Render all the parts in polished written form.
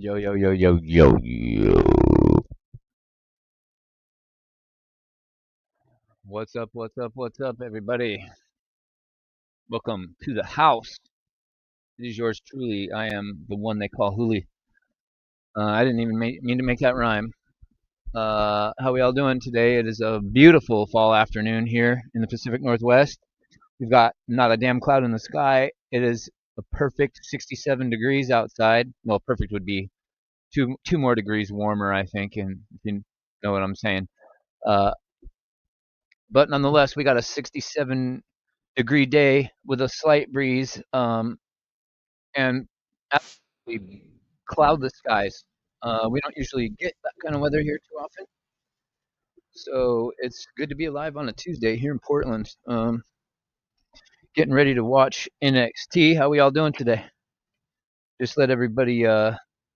Yo, yo, yo, yo, yo, yo. What's up, everybody? Welcome to the house. It is yours truly. I am the one they call Huli. I didn't even mean to make that rhyme. How we all doing today? It is a beautiful fall afternoon here in the Pacific Northwest. We've got not a damn cloud in the sky. It is a perfect 67 degrees outside. Well, perfect would be two more degrees warmer, I think, and if you know what I'm saying. Uh, but nonetheless, we got a 67-degree day with a slight breeze, and absolutely cloudless skies. We don't usually get that kind of weather here too often, so it's good to be alive on a Tuesday here in Portland. Getting ready to watch NXT. How we all doing today? Just let everybody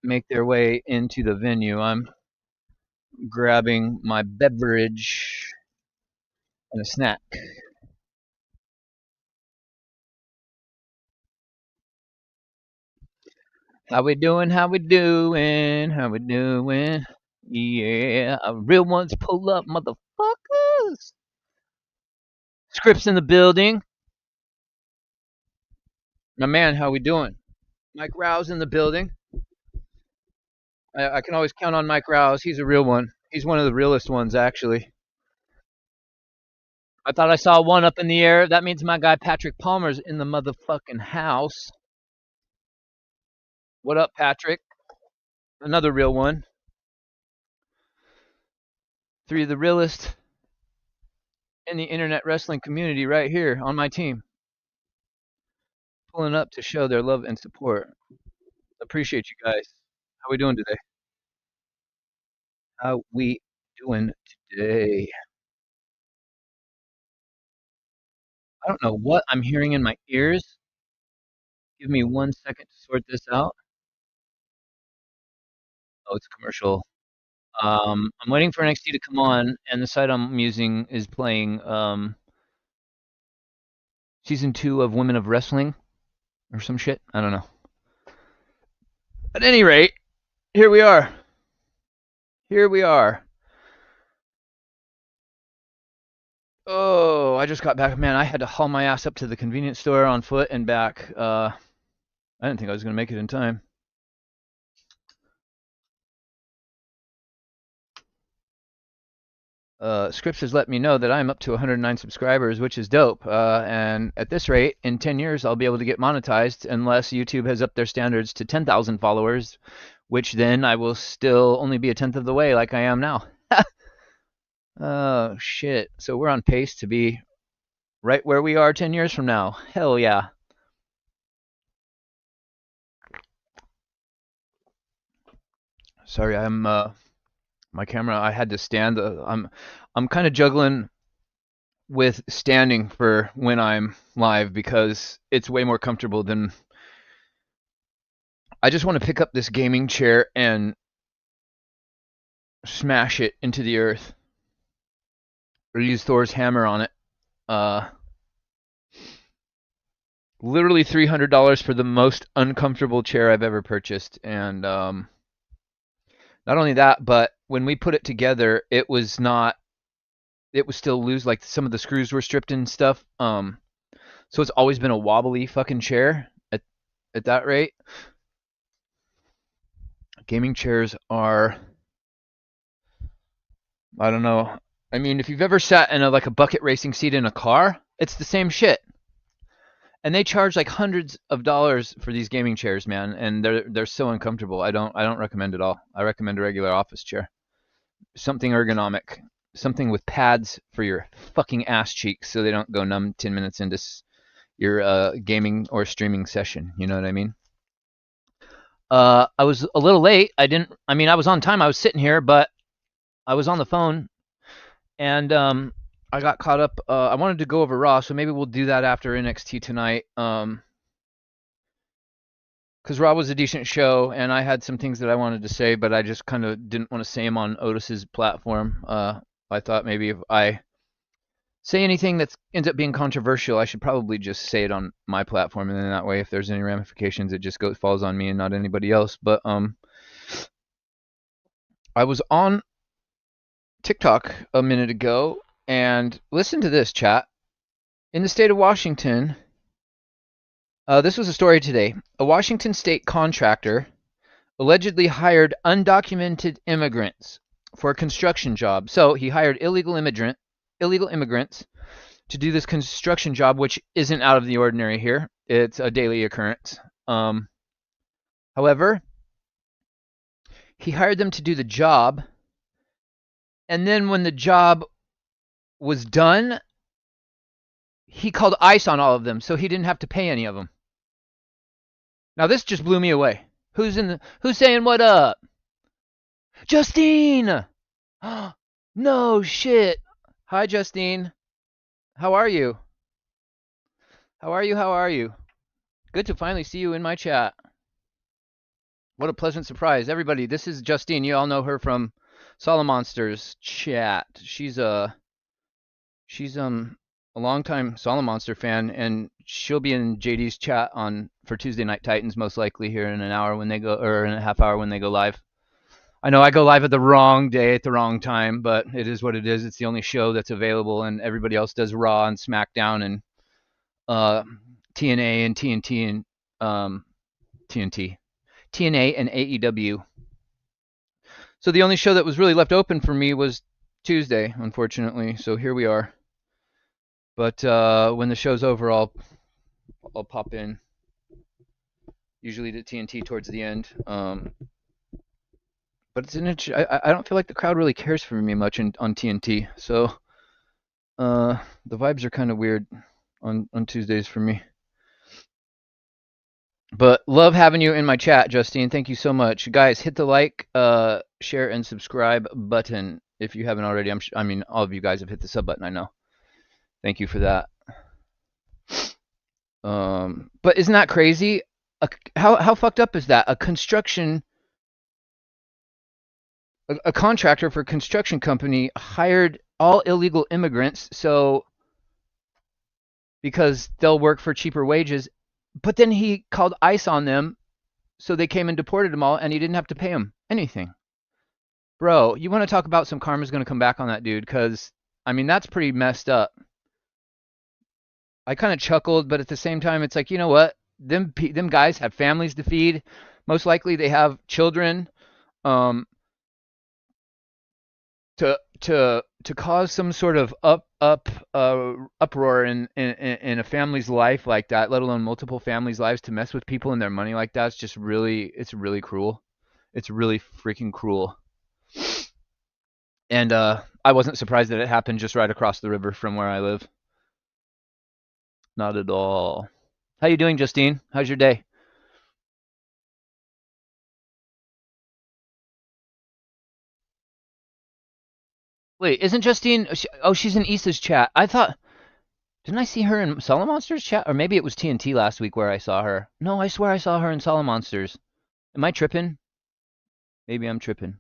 make their way into the venue. I'm grabbing my beverage and a snack. How we doing? How we doing? How we doing? Yeah, real ones pull up, motherfuckers. Scripts in the building. My man, how we doing? Mike Rouse in the building. I can always count on Mike Rouse. He's a real one. He's one of the realest ones, actually. I thought I saw one up in the air. That means my guy Patrick Palmer's in the motherfucking house. What up, Patrick? Another real one. Three of the realest in the internet wrestling community right here on my team. Pulling up to show their love and support. Appreciate you guys. How we doing today? How we doing today? I don't know what I'm hearing in my ears. Give me 1 second to sort this out. Oh, it's a commercial. I'm waiting for NXT to come on, and the site I'm using is playing season 2 of Women of Wrestling or some shit. I don't know. At any rate, here we are. Here we are. Oh, I just got back. Man, I had to haul my ass up to the convenience store on foot and back. I didn't think I was going to make it in time. Scripps has let me know that I'm up to 109 subscribers, which is dope. And at this rate, in 10 years, I'll be able to get monetized unless YouTube has upped their standards to 10,000 followers, which then I will still only be a tenth of the way like I am now. Oh, shit. So we're on pace to be right where we are 10 years from now. Hell yeah. Sorry, I'm my camera. I had to stand. I'm kind of juggling with standing for when I'm live because it's way more comfortable than. I just want to pick up this gaming chair and smash it into the earth, or use Thor's hammer on it. Literally $300 for the most uncomfortable chair I've ever purchased, and not only that, but when we put it together, it was not. It was still loose, like some of the screws were stripped and stuff. So it's always been a wobbly fucking chair at that rate. Gaming chairs are, I don't know. I mean, if you've ever sat in like a bucket racing seat in a car, it's the same shit. And they charge like hundreds of dollars for these gaming chairs, man, and they're so uncomfortable. I don't recommend it all. I recommend a regular office chair. Something ergonomic. Something with pads for your fucking ass cheeks so they don't go numb 10 minutes into your gaming or streaming session. You know what I mean? I was a little late. I was on time. I was sitting here, but I was on the phone, and I got caught up. I wanted to go over Raw, so maybe we'll do that after NXT tonight. Because Raw was a decent show, and I had some things that I wanted to say, but I just kind of didn't want to say them on Otis's platform. I thought maybe if I say anything that ends up being controversial, I should probably just say it on my platform, and then that way, if there's any ramifications, it just falls on me and not anybody else. But I was on TikTok a minute ago and listen to this, chat. In the state of Washington, this was a story today. A Washington state contractor allegedly hired undocumented immigrants for a construction job. So he hired illegal immigrants to do this construction job, which isn't out of the ordinary here. It's a daily occurrence. However, he hired them to do the job, and then when the job was done, he called ICE on all of them, so he didn't have to pay any of them. Now this just blew me away. Who's saying what up? Justine! No shit. Hi, Justine. How are you? How are you? Good to finally see you in my chat. What a pleasant surprise. Everybody, this is Justine. You all know her from Solomonster's chat. She's a longtime Solomonster fan, and she'll be in JD's chat for Tuesday Night Titans most likely here in an hour when they go, or in a half hour when they go live. I know I go live at the wrong day at the wrong time, but it is what it is. It's the only show that's available, and everybody else does Raw and SmackDown and TNA and TNT and TNA and AEW. So the only show that was really left open for me was Tuesday, unfortunately. So here we are. But when the show's over, I'll pop in. Usually to TNT towards the end. But it's I don't feel like the crowd really cares for me much on TNT. So the vibes are kind of weird on Tuesdays for me. But love having you in my chat, Justine. Thank you so much. Guys, hit the like, share, and subscribe button if you haven't already. I mean, all of you guys have hit the sub button, I know. Thank you for that. But isn't that crazy? How fucked up is that? A contractor for a construction company hired all illegal immigrants, so because they'll work for cheaper wages, but then he called ICE on them, so they came and deported them all, and he didn't have to pay them anything. Bro, you want to talk about some karma's going to come back on that dude, because, I mean, that's pretty messed up. I kind of chuckled, but at the same time, it's like, you know what? Them guys have families to feed. Most likely they have children. To cause some sort of uproar in a family's life like that, let alone multiple families' lives, to mess with people and their money like that, it's really cruel. It's really freaking cruel. And I wasn't surprised that it happened just right across the river from where I live. Not at all. How you doing, Justine? How's your day? Wait, isn't Justine? Oh, she's in Issa's chat. I thought, didn't I see her in Solomonster's chat? Or maybe it was TNT last week where I saw her. No, I swear I saw her in Solomonsters. Am I tripping? Maybe I'm tripping.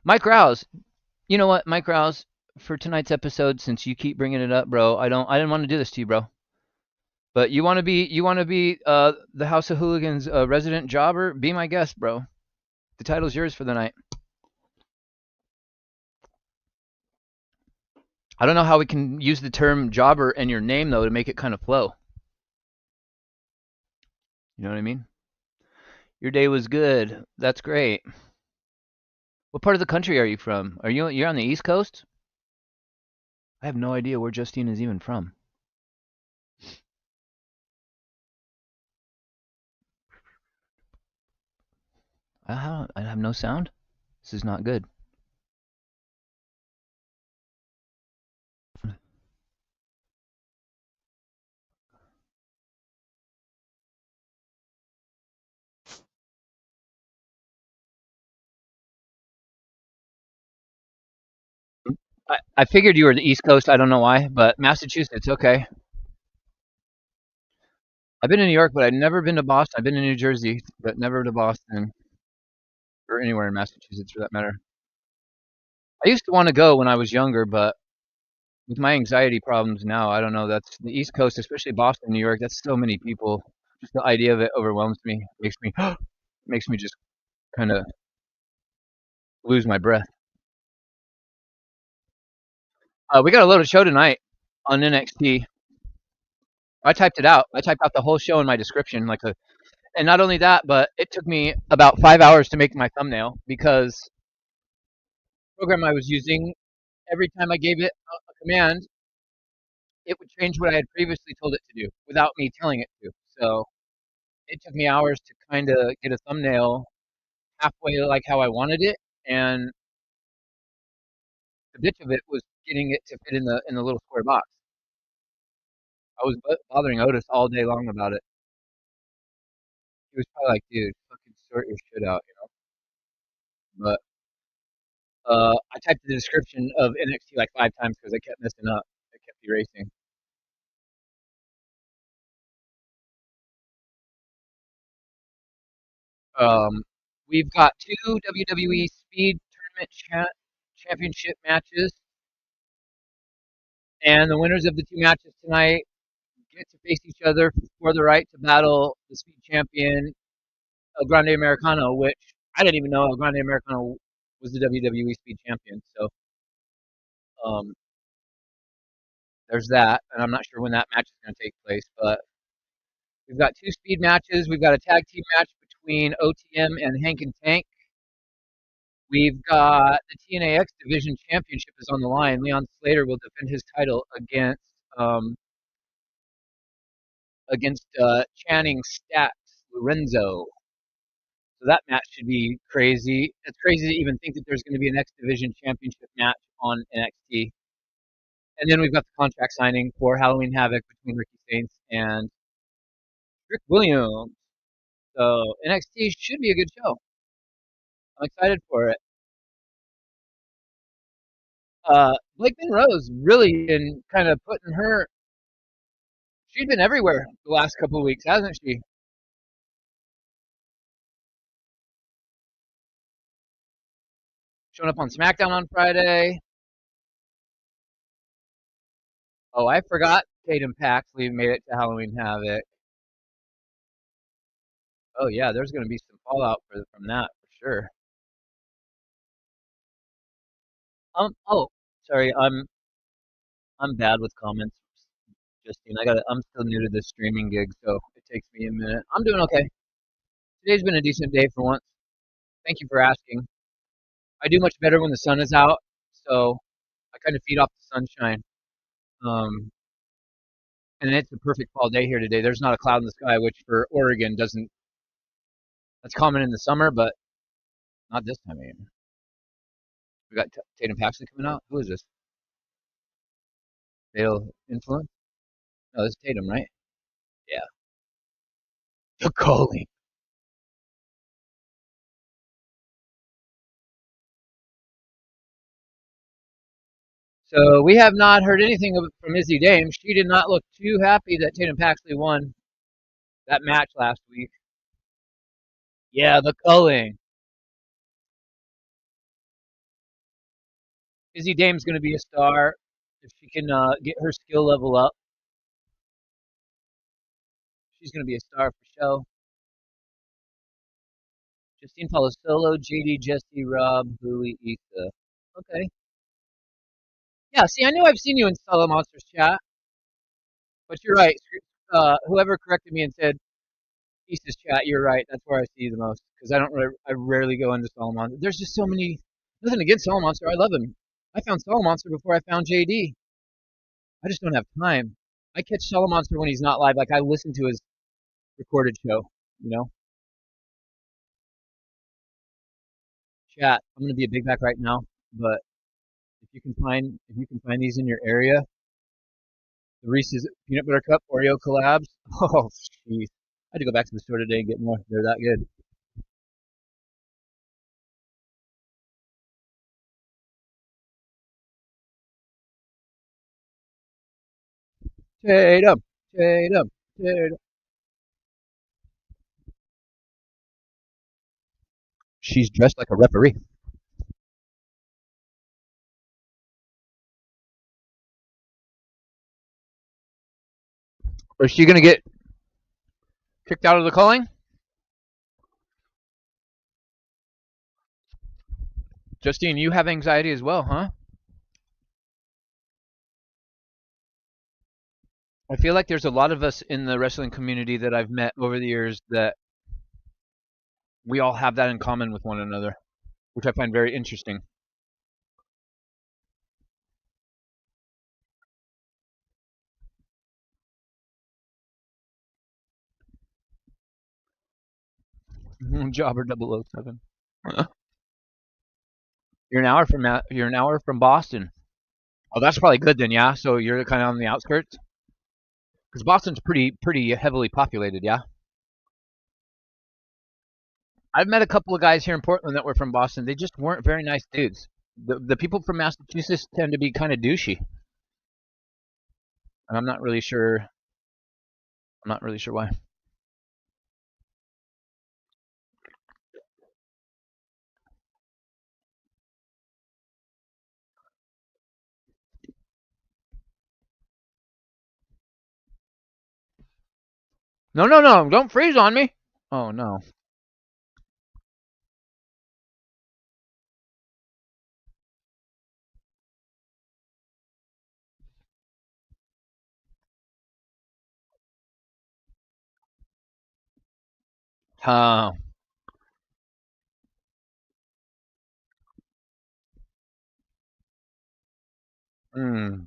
Mike Rouse. You know what, Mike Rouse? For tonight's episode, since you keep bringing it up, bro, I didn't want to do this to you, bro. But you want to be the House of Hooligans resident jobber? Be my guest, bro. The title's yours for the night. I don't know how we can use the term jobber in your name, though, to make it kind of flow. You know what I mean? Your day was good. That's great. What part of the country are you from? You're on the East Coast? I have no idea where Justine is even from. I have no sound? This is not good. I figured you were the East Coast. I don't know why, but Massachusetts, okay. I've been in New York, but I've never been to Boston. I've been in New Jersey, but never to Boston or anywhere in Massachusetts for that matter. I used to want to go when I was younger, but with my anxiety problems now, I don't know. That's the East Coast, especially Boston, New York. That's so many people. Just the idea of it overwhelms me. Makes me just kind of lose my breath. We got a loaded show tonight on NXT. I typed it out. I typed out the whole show in my description, and not only that, but it took me about 5 hours to make my thumbnail because the program I was using, every time I gave it a command, it would change what I had previously told it to do without me telling it to. So it took me hours to kind of get a thumbnail halfway like how I wanted it, and the bitch of it was getting it to fit in the little square box. I was bothering Otis all day long about it. He was probably like, "Dude, fucking sort your shit out," you know. But I typed the description of NXT like 5 times because I kept messing up. I kept erasing. We've got 2 WWE SPEED Tournament Championship matches, and the winners of the 2 matches tonight get to face each other for the right to battle the SPEED Champion, Grande Americano, which I didn't even know Grande Americano was the WWE SPEED Champion. So um, there's that, and I'm not sure when that match is going to take place, but we've got 2 speed matches. We've got a tag team match between OTM and Hank and Tank. We've got the TNA X-Division Championship is on the line. Leon Slater will defend his title um, against Channing Stats Lorenzo. So that match should be crazy. It's crazy to even think that there's going to be an X-Division Championship match on NXT. And then we've got the contract signing for Halloween Havoc between Ricky Saints and Rick Williams. So NXT should be a good show. I'm excited for it. Blake Monroe's really been kind of putting her. She's been everywhere the last couple of weeks, hasn't she? Showing up on SmackDown on Friday. Oh, I forgot Tatum Paxley made it to Halloween Havoc. Oh yeah, there's going to be some fallout from that for sure. Oh, sorry, I'm bad with comments, Justine. I'm still new to this streaming gig, so it takes me a minute. I'm doing okay. Today's been a decent day for once. Thank you for asking. I do much better when the sun is out, so I kind of feed off the sunshine. Um, and it's a perfect fall day here today. There's not a cloud in the sky, which for Oregon doesn't. That's common in the summer, but not this time of year. We got Tatum Paxley coming out. Who is this? Fatal Influence? No, this is Tatum, right? Yeah. The calling. So we have not heard anything from Izzy Dame. She did not look too happy that Tatum Paxley won that match last week. Yeah, the culling. Izzy Dame's going to be a star if she can get her skill level up. She's going to be a star for show. Justine follows Solo, JD, Jesse, Rob, Bowie, Issa. Okay. Yeah, see, I know I've seen you in Solo Monsters chat, but you're right. Whoever corrected me and said Issa's chat, you're right. That's where I see you the most because I rarely go into Solo Monster. There's just so many. Nothing against Solo Monster. I love him. I found Solo Monster before I found JD. I just don't have time. I catch Solo Monster when he's not live. Like I listen to his recorded show. You know. Chat. I'm gonna be a big back right now, but if you can find these in your area, the Reese's peanut butter cup Oreo collabs. Oh, jeez. I had to go back to the store today and get more. They're that good. Tatum, Tatum, Tatum. She's dressed like a referee. Is she gonna get kicked out of the calling? Justine, you have anxiety as well, huh? I feel like there's a lot of us in the wrestling community that I've met over the years that we all have that in common with one another, which I find very interesting. Jobber 007. You're an hour from Boston. Oh, that's probably good then, yeah. So you're kind of on the outskirts, because Boston's pretty heavily populated, yeah. I've met a couple of guys here in Portland that were from Boston. They just weren't very nice dudes. The people from Massachusetts tend to be kind of douchey, and I'm not really sure. I'm not really sure why. No, no, no! Don't freeze on me. Oh no. Oh. Hmm.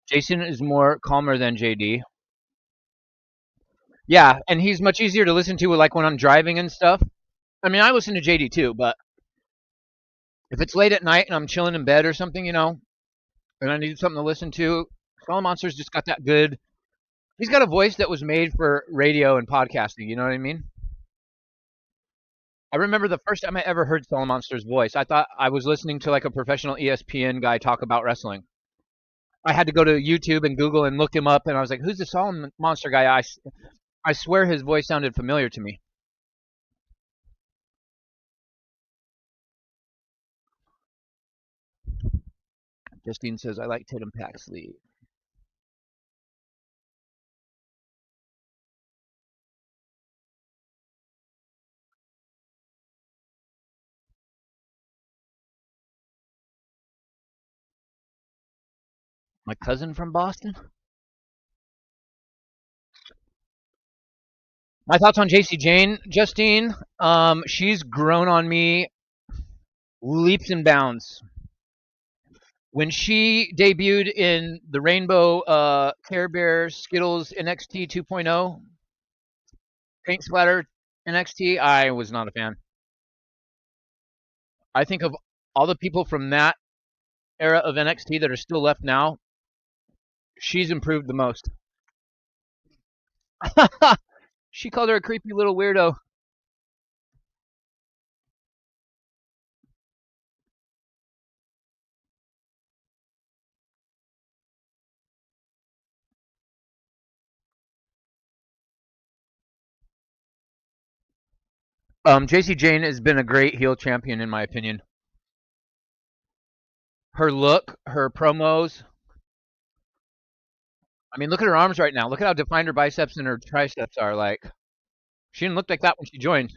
Jason is more calmer than JD. Yeah, and he's much easier to listen to, like when I'm driving and stuff. I mean, I listen to JD too, but if it's late at night and I'm chilling in bed or something, and I need something to listen to, Solid Monster's just got that good. He's got a voice that was made for radio and podcasting. You know what I mean? I remember the first time I ever heard Solid Monster's voice. I thought I was listening to like a professional ESPN guy talk about wrestling. I had to go to YouTube and Google and look him up, and I was like, "Who's the Solid Monster guy?" I swear his voice sounded familiar to me. Justine says, "I like Tatum Paxley." My cousin from Boston. My thoughts on JC Jane, Justine. She's grown on me leaps and bounds. When she debuted in the Rainbow Care Bear Skittles NXT 2.0 paint splatter NXT, I was not a fan. I think of all the people from that era of NXT that are still left now, she's improved the most. She called her a creepy little weirdo. JC Jane has been a great heel champion in my opinion. Her look, her promos. I mean, look at her arms right now. Look at how defined her biceps and her triceps are. Like, she didn't look like that when she joined.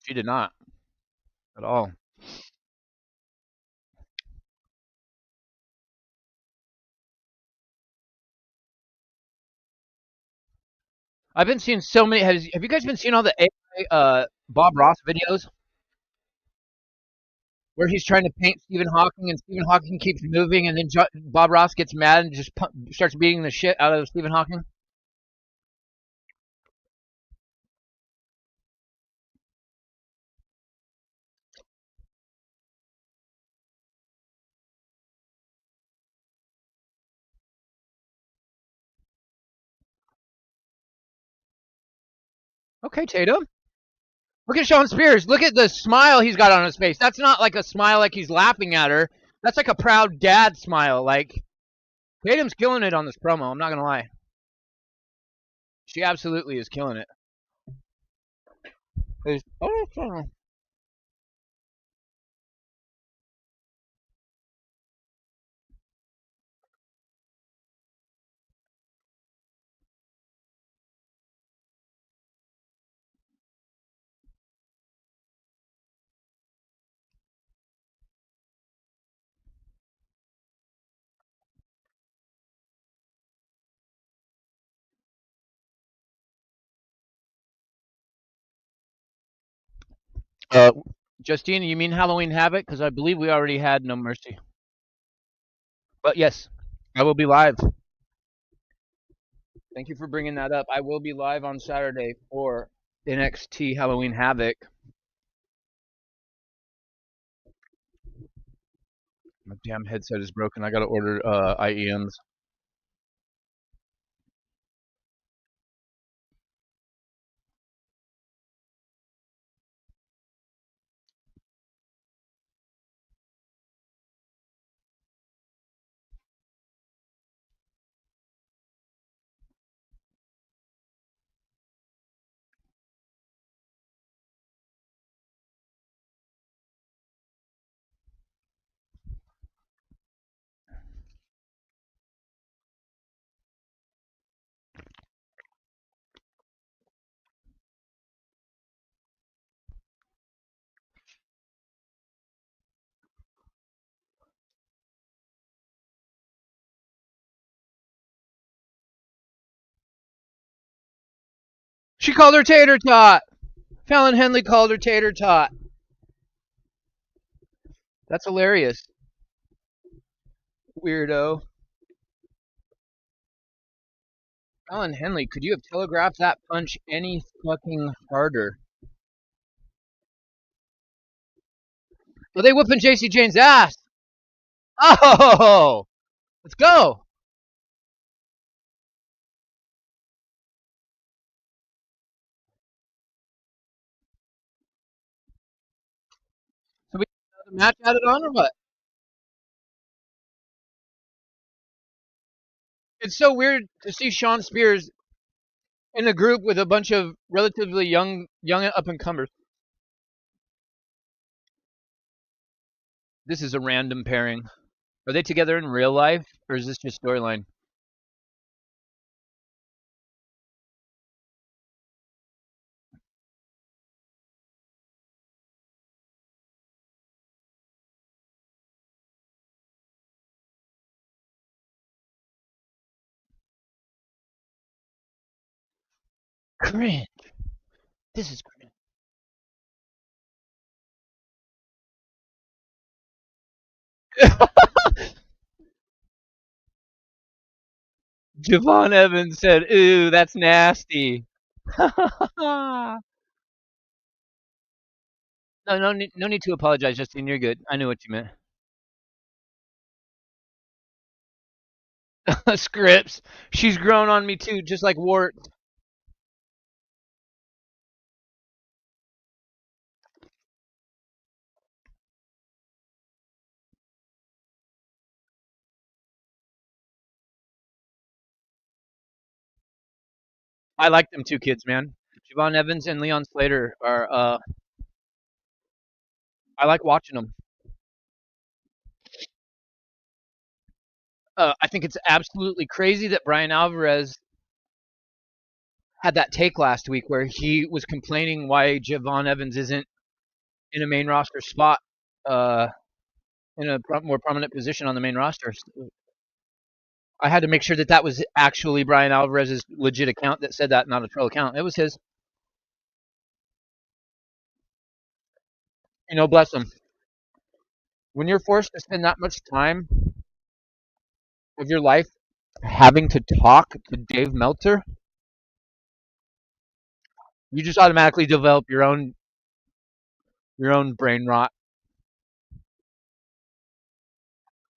She did not at all. I've been seeing so many. Have you guys been seeing all the AI, Bob Ross videos where he's trying to paint Stephen Hawking and Stephen Hawking keeps moving and then Bob Ross gets mad and just starts beating the shit out of Stephen Hawking? Okay, Tatum. Look at Sean Spears. Look at the smile he's got on his face. That's not like a smile like he's laughing at her. That's like a proud dad smile. Like, Tatum's killing it on this promo. I'm not gonna lie. She absolutely is killing it. Oh, Justine, you mean Halloween Havoc? Because I believe we already had No Mercy. But yes, I will be live. Thank you for bringing that up. I will be live on Saturday for NXT Halloween Havoc. My damn headset is broken. I gotta order IEMs. She called her tater tot. Fallon Henley called her tater tot. That's hilarious. Weirdo. Fallon Henley, could you have telegraphed that punch any fucking harder? Are they whooping JC Jane's ass? Oh! Let's go! So we have another match added on or what? It's so weird to see Sean Spears in a group with a bunch of relatively young up and comers. This is a random pairing. Are they together in real life, or is this just storyline? Cringe. This is cringe. Javon Evans said, "Ooh, that's nasty." no, no need to apologize, Justine. You're good. I knew what you meant. Scripts. She's grown on me too, just like Wart. I like them two kids, man. Javon Evans and Leon Slater are. I like watching them. I think it's absolutely crazy that Brian Alvarez had that take last week where he was complaining why Javon Evans isn't in a main roster spot, uh, in a more prominent position on the main roster. I had to make sure that that was actually Brian Alvarez's legit account that said that, not a troll account. It was his. Bless him. When you're forced to spend that much time of your life having to talk to Dave Meltzer, you just automatically develop your own brain rot.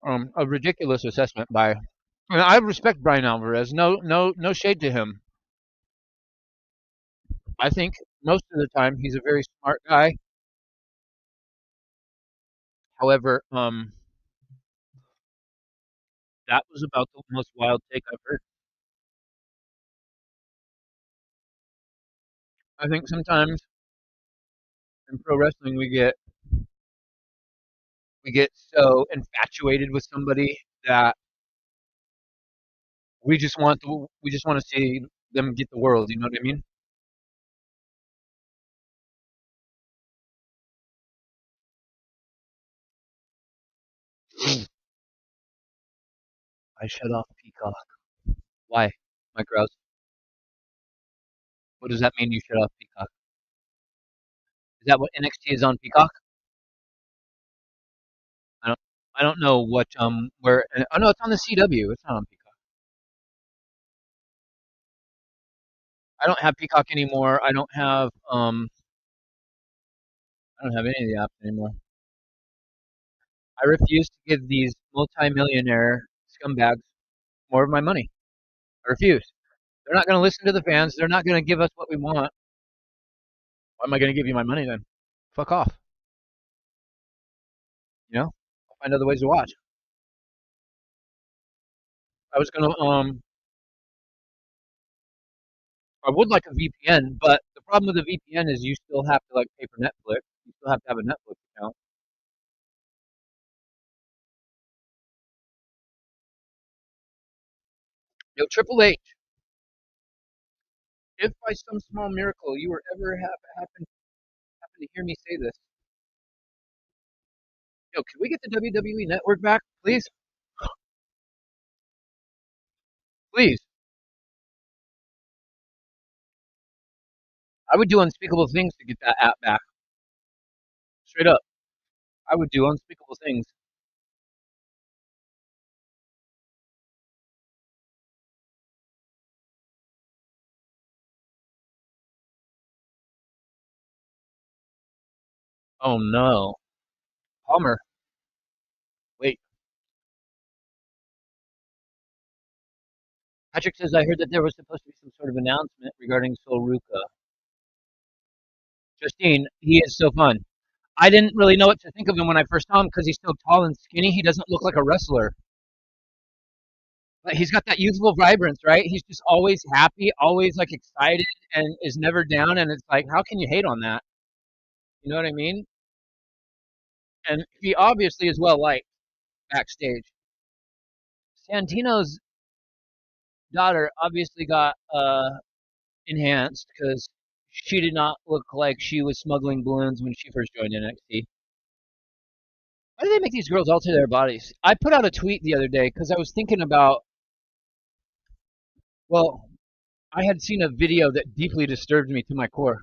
A ridiculous assessment by. And I respect Brian Alvarez. No shade to him. I think most of the time he's a very smart guy. However, that was about the most wild take I've heard. I think sometimes in pro wrestling we get so infatuated with somebody that we just want to see them get the world. You know what I mean? I shut off Peacock. Why, Mike Rouse? What does that mean? You shut off Peacock? Is that what NXT is on Peacock? I don't. I don't know what where. Oh no, it's on the CW. It's not on Peacock. I don't have Peacock anymore. I don't have any of the apps anymore. I refuse to give these multimillionaire scumbags more of my money. I refuse. They're not going to listen to the fans. They're not going to give us what we want. Why am I going to give you my money then? Fuck off. I'll find other ways to watch. I was gonna I would like a VPN, but the problem with the VPN is you still have to like pay for Netflix. You still have to have a Netflix account. Yo, Triple H, if by some small miracle you were ever happen to hear me say this, yo, can we get the WWE Network back, please? Please. I would do unspeakable things to get that app back. Straight up. I would do unspeakable things. Oh no. Palmer. Wait. Patrick says I heard that there was supposed to be some sort of announcement regarding Sol Ruka. Justine, he is so fun. I didn't really know what to think of him when I first saw him because he's so tall and skinny. He doesn't look like a wrestler. But he's got that youthful vibrance, right? He's just always happy, always like excited, and is never down. And it's like, how can you hate on that? You know what I mean? And he obviously is well liked backstage. Santino's daughter obviously got enhanced because she did not look like she was smuggling balloons when she first joined NXT. Why do they make these girls alter their bodies? I put out a tweet the other day because I was thinking about, well, I had seen a video that deeply disturbed me to my core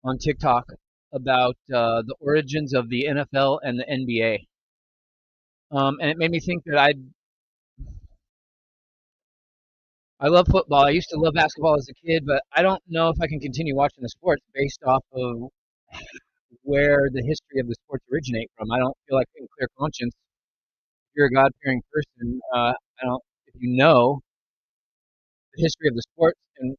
on TikTok about the origins of the NFL and the NBA. And it made me think that I love football. I used to love basketball as a kid, but I don't know if I can continue watching the sports based off of where the history of the sports originate from. I don't feel like in clear conscience. If you're a God-fearing person, I don't. If you know the history of the sports and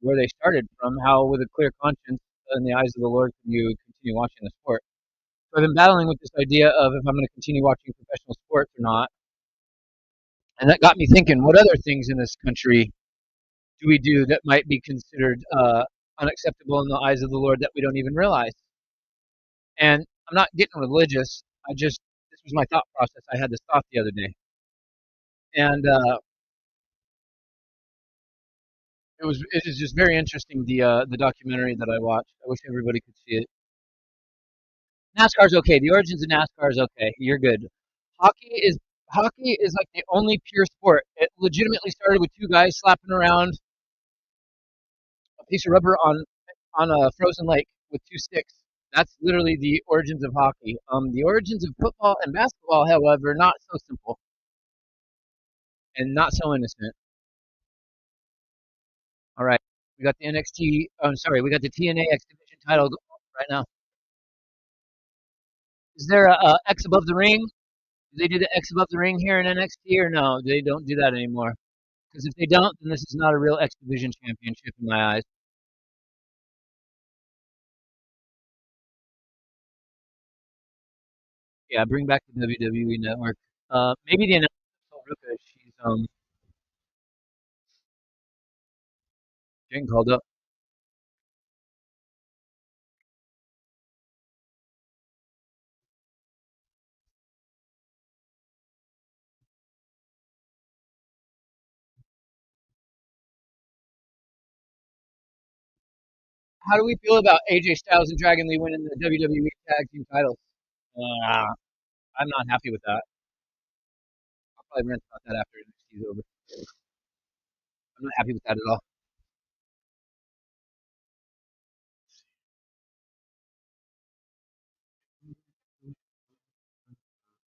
where they started from, how with a clear conscience in the eyes of the Lord can you continue watching the sport? So I've been battling with this idea of if I'm going to continue watching professional sports or not, and that got me thinking: what other things in this country do we do that might be considered unacceptable in the eyes of the Lord that we don't even realize? And I'm not getting religious. This was my thought process. I had this thought the other day, and it was just very interesting. The documentary that I watched. I wish everybody could see it. NASCAR's okay. The origins of NASCAR is okay. You're good. Hockey is hockey is like the only pure sport. It legitimately started with two guys slapping around a piece of rubber on a frozen lake with two sticks. That's literally the origins of hockey. The origins of football and basketball, however, not so simple and not so innocent. All right, we got the NXT. I'm sorry, we got the TNA X-Division title right now. Is there a X above the ring? Do they do the X above the ring here in NXT or no? They don't do that anymore. Because if they don't, then this is not a real X-Division Championship in my eyes. Yeah, bring back the WWE Network. Maybe the announcement of Ruka, she's getting called up. How do we feel about AJ Styles and Dragon Lee winning the WWE Tag Team titles? Uh, I'm not happy with that. I'll probably rant about that after NXT is over. I'm not happy with that at all.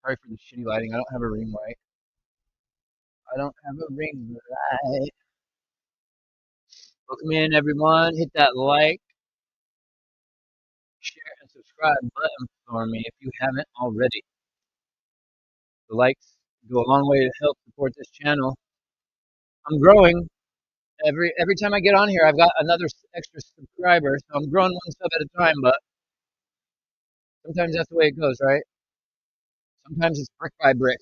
Sorry for the shitty lighting. I don't have a ring light. I don't have a ring light. Welcome in, everyone. Hit that like, share, and subscribe button for me if you haven't already. The likes go a long way to help support this channel. I'm growing. Every time I get on here, I've got another extra subscriber, so I'm growing one sub at a time, but sometimes that's the way it goes, right? Sometimes it's brick by brick.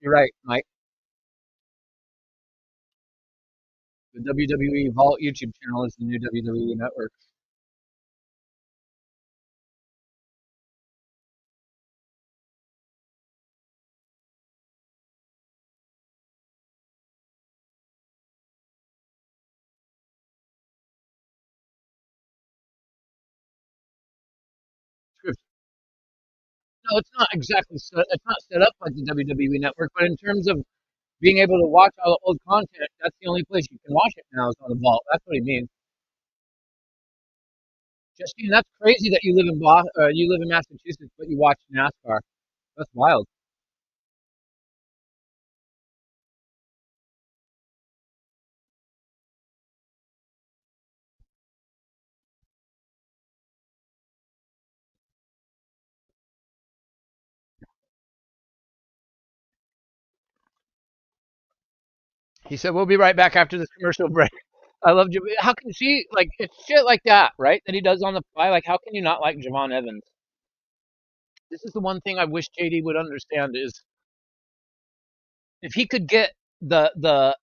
You're right, Mike. The WWE Vault YouTube channel is the new WWE network. No, it's not exactly set, it's not set up like the WWE network, but in terms of being able to watch all the old content, that's the only place you can watch it now is on the Vault. That's what he means. Justine, that's crazy that you live in Massachusetts, but you watch NASCAR. That's wild. He said, "We'll be right back after this commercial break." I love you. How can she like it's shit like that, right? That he does on the fly. Like, how can you not like Javon Evans? This is the one thing I wish JD would understand is if he could get the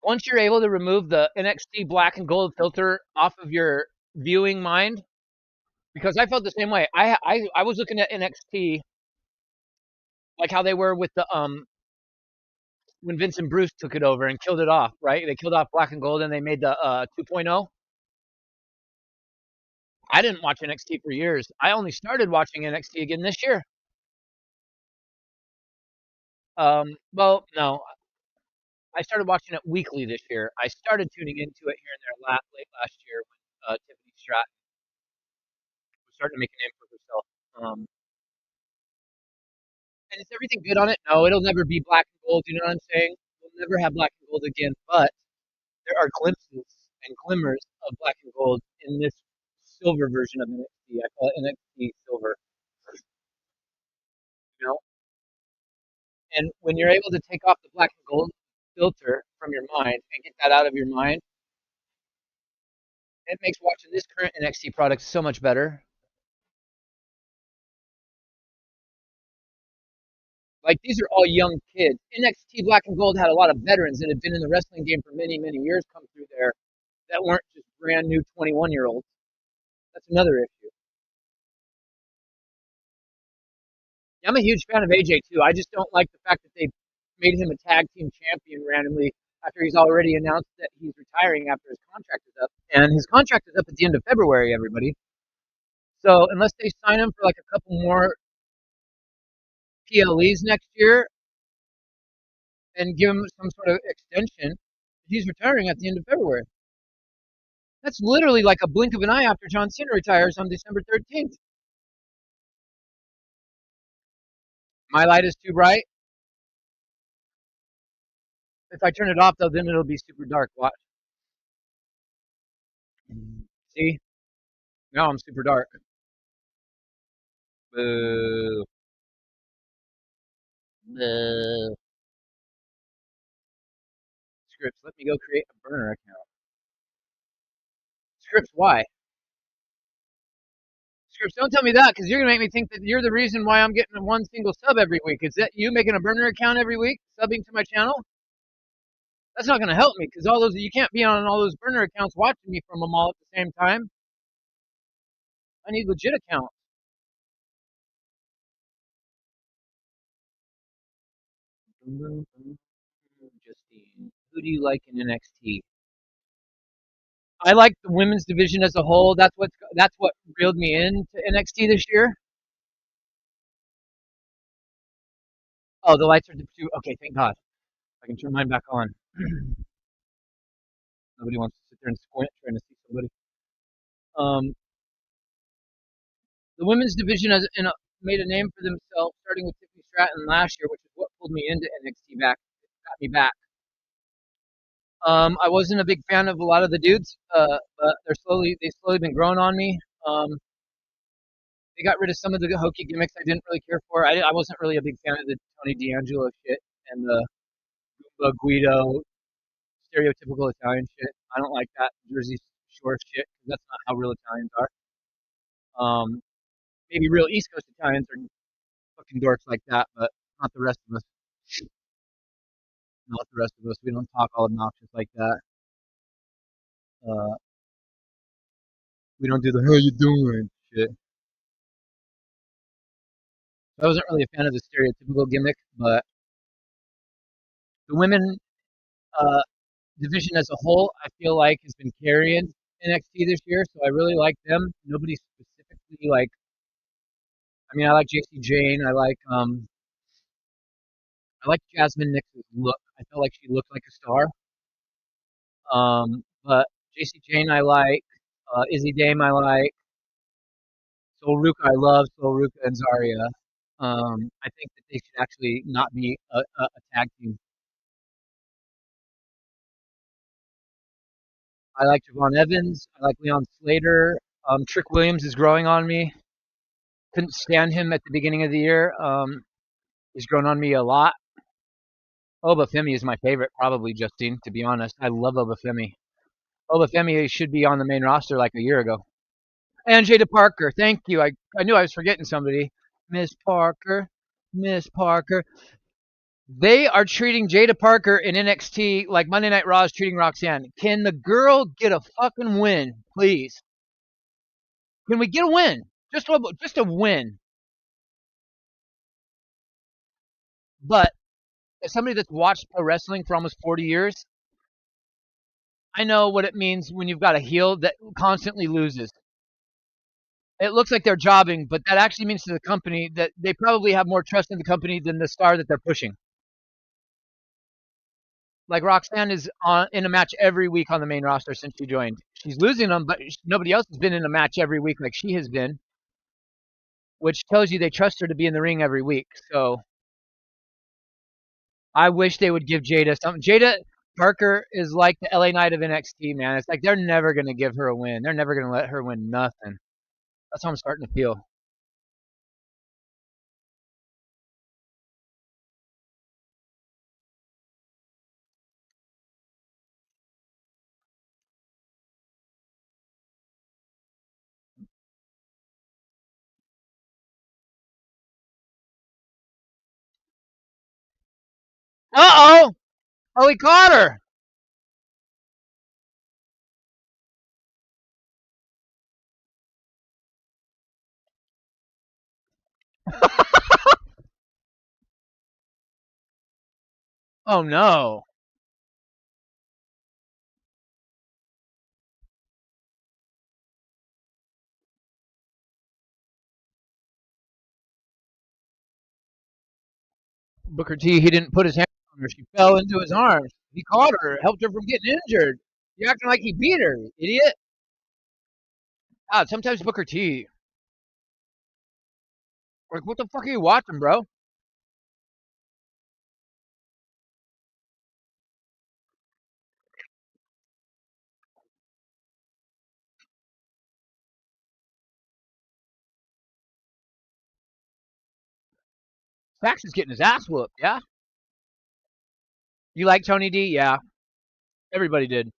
once you're able to remove the NXT black and gold filter off of your viewing mind, because I felt the same way. I was looking at NXT like how they were with the when Vincent Bruce took it over and killed it off, right? They killed off black and gold and they made the 2.0. I didn't watch NXT for years. I only started watching NXT again this year. Well, no, I started watching it weekly this year. I started tuning into it here and there late last year when Tiffany Stratton was starting to make a name for herself. And is everything good on it? No, it'll never be black and gold. You know what I'm saying? We'll never have black and gold again. But there are glimpses and glimmers of black and gold in this silver version of NXT. I call it NXT Silver. You know, and when you're able to take off the black and gold filter from your mind and get that out of your mind, it makes watching this current NXT product so much better. Like these are all young kids. NXT Black and Gold had a lot of veterans that had been in the wrestling game for many, many years come through there that weren't just brand new 21-year-olds. That's another issue. I'm a huge fan of AJ too. I just don't like the fact that they made him a tag team champion randomly after he's already announced that he's retiring after his contract is up. And his contract is up at the end of February, everybody. So unless they sign him for like a couple more PLEs next year and give him some sort of extension, he's retiring at the end of February. That's literally like a blink of an eye after John Cena retires on December 13th. My light is too bright. If I turn it off, though, then it'll be super dark. Watch. See? Now I'm super dark. Boo. Boo. Scripts, let me go create a burner account. Scripts, why? Scripts, don't tell me that because you're going to make me think that you're the reason why I'm getting one single sub every week. Is that you making a burner account every week, subbing to my channel? That's not going to help me because all those you can't be on all those burner accounts watching me from them all at the same time. I need legit accounts. Justine, who do you like in NXT? I like the women's division as a whole. That's what reeled me into NXT this year. Oh, the lights are too. Okay, thank God. I can turn mine back on. Nobody wants to sit there and squint trying to see somebody. The women's division has made a name for themselves, starting with Tiffany Stratton last year, which is what pulled me into NXT back, got me back. I wasn't a big fan of a lot of the dudes, but they've slowly been growing on me. They got rid of some of the hokey gimmicks I didn't really care for. I wasn't really a big fan of the Tony D'Angelo shit and the Goomba Guido stereotypical Italian shit. I don't like that Jersey Shore shit because that's not how real Italians are. Maybe real East Coast Italians are fucking dorks like that, but not the rest of us. Not the rest of us. We don't talk all obnoxious like that. We don't do the "how you doing" shit. I wasn't really a fan of the stereotypical gimmick, but the women division as a whole, I feel like has been carrying NXT this year, so I really like them. Nobody specifically like. I mean, I like JC Jane. I like Jasmine Nix's look. I felt like she looked like a star. But JC Jane I like. Izzy Dame I like. Sol Ruka I love. Sol Ruka and Zarya. I think that they should actually not be a tag team. I like Javon Evans. I like Leon Slater. Trick Williams is growing on me. Couldn't stand him at the beginning of the year. He's grown on me a lot. Obafemi is my favorite, probably, Justine, to be honest. I love Obafemi. Obafemi should be on the main roster like a year ago. And Jada Parker, thank you. I knew I was forgetting somebody. Miss Parker. They are treating Jada Parker in NXT like Monday Night Raw is treating Roxanne. Can the girl get a fucking win, please? Can we get a win? Just a win. But as somebody that's watched pro wrestling for almost 40 years, I know what it means when you've got a heel that constantly loses. It looks like they're jobbing, but that actually means to the company that they probably have more trust in the company than the star that they're pushing. Like Roxanne is in a match every week on the main roster since she joined. She's losing them, but nobody else has been in a match every week like she has been, which tells you they trust her to be in the ring every week. So I wish they would give Jada something. Jada Parker is like the LA Knight of NXT, man. It's like they're never going to give her a win. They're never going to let her win nothing. That's how I'm starting to feel. Uh-oh! Oh, he caught her! Oh, no. Booker T, he didn't put his hand on her. She fell into his arms. He caught her, helped her from getting injured. You're acting like he beat her, idiot. God, sometimes Booker T. Like, what the fuck are you watching, bro? Sax is getting his ass whooped, yeah? You like Tony D? Yeah. Everybody did.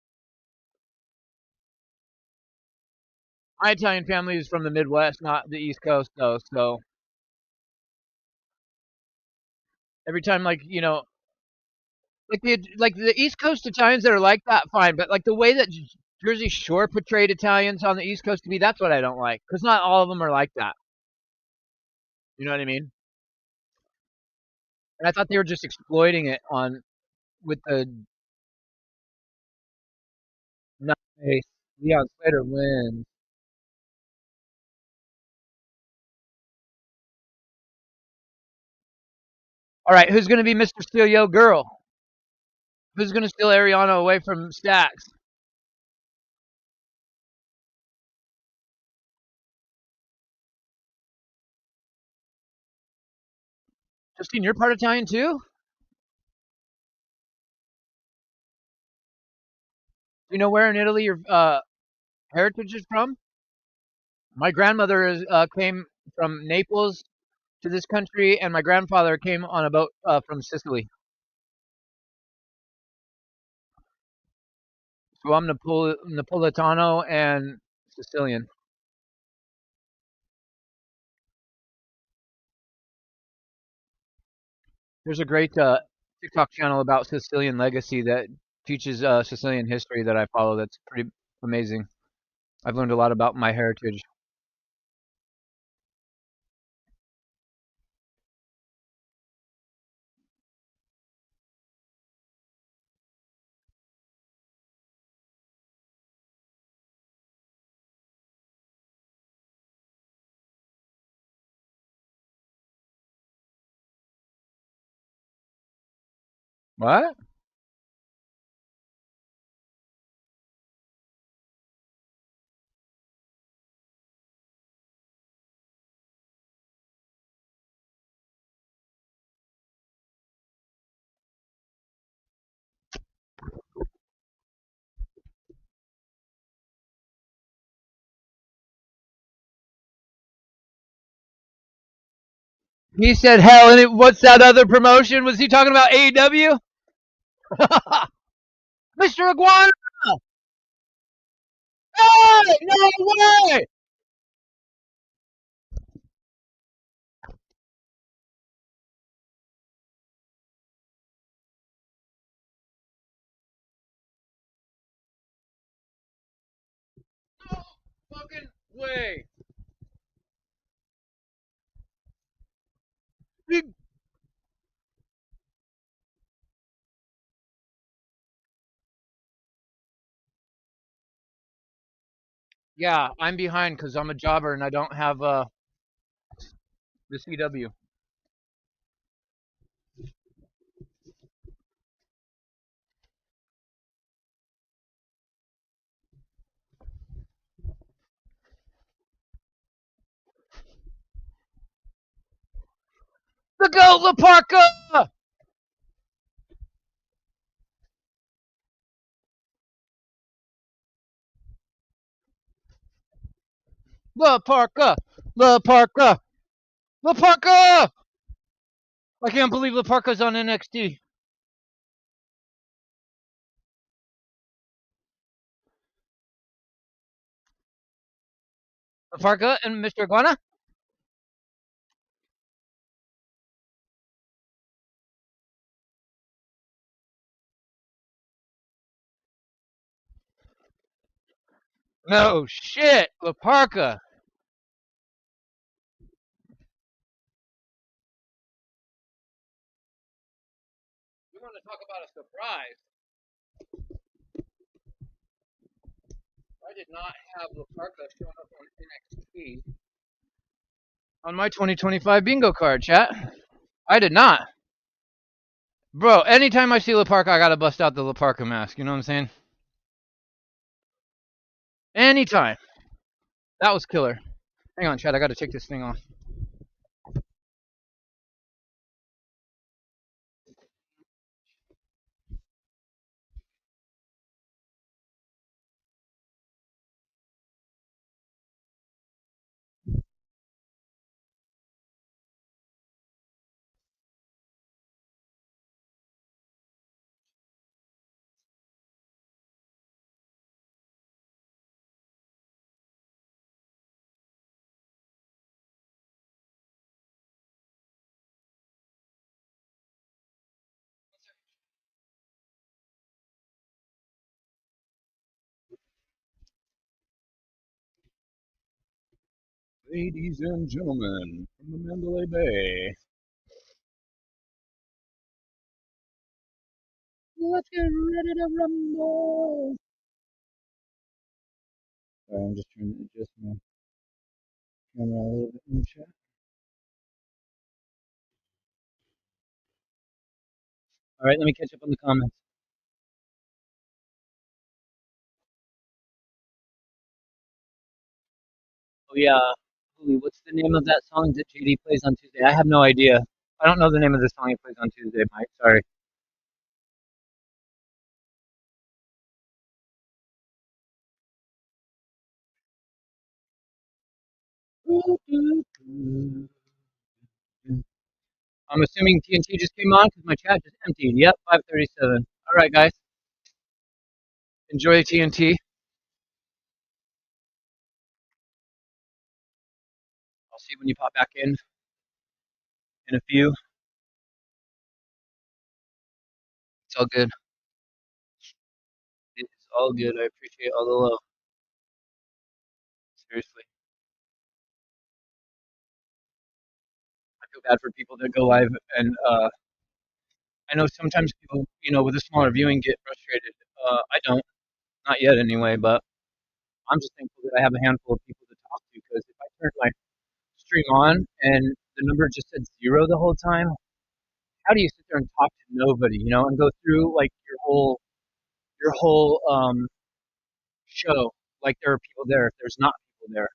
My Italian family is from the Midwest, not the East Coast, though. So every time, like the East Coast Italians that are like that, fine. But like the way that Jersey Shore portrayed Italians on the East Coast to be, that's what I don't like. Because not all of them are like that. You know what I mean? And I thought they were just exploiting it on with the nice Leon Slater wins. All right, who's going to be Mr. Steal Yo Girl? Who's going to steal Ariana away from Stacks? Justine, you're part Italian too? Do you know where in Italy your heritage is from? My grandmother came from Naples to this country, and my grandfather came on a boat from Sicily. So I'm Napolitano and Sicilian. There's a great TikTok channel about Sicilian legacy that teaches Sicilian history that I follow. That's pretty amazing. I've learned a lot about my heritage. What? He said hell, and what's that other promotion? Was he talking about AEW? Mr. Iguana! Hey, no way! No fucking way! Big. Yeah, I'm behind because I'm a jobber and I don't have the CW. The goat, La Parka! La Parka! La Parka! La Parka! I can't believe La Parka's on NXT. La Parka and Mr. Iguana? No shit, La Parka. You want to talk about a surprise? I did not have La Parka showing up on NXT on my 2025 bingo card, chat. I did not. Bro, anytime I see La Parka, I gotta bust out the La Parka mask. You know what I'm saying? Anytime. That was killer. Hang on, Chad. I gotta take this thing off. Ladies and gentlemen, from the Mandalay Bay. Let's get ready to rumble. Sorry, I'm just trying to adjust my camera a little bit in the chat. All right, let me catch up on the comments. Oh yeah, Holy, what's the name of that song that JD plays on Tuesday? I have no idea. I don't know the name of the song he plays on Tuesday, Mike. Sorry. I'm assuming TNT just came on because my chat just emptied. Yep, 5:37. All right, guys. Enjoy TNT. I'll see you when you pop back in a few. It's all good. It's all good. I appreciate all the love. Seriously. I feel bad for people that go live and I know sometimes people, with a smaller viewing get frustrated. I don't, not yet anyway, but I'm just thankful that I have a handful of people to talk to because if I turned my stream on and the number just said 0 the whole time, how do you sit there and talk to nobody, and go through like your whole show like there are people there if there's not people there.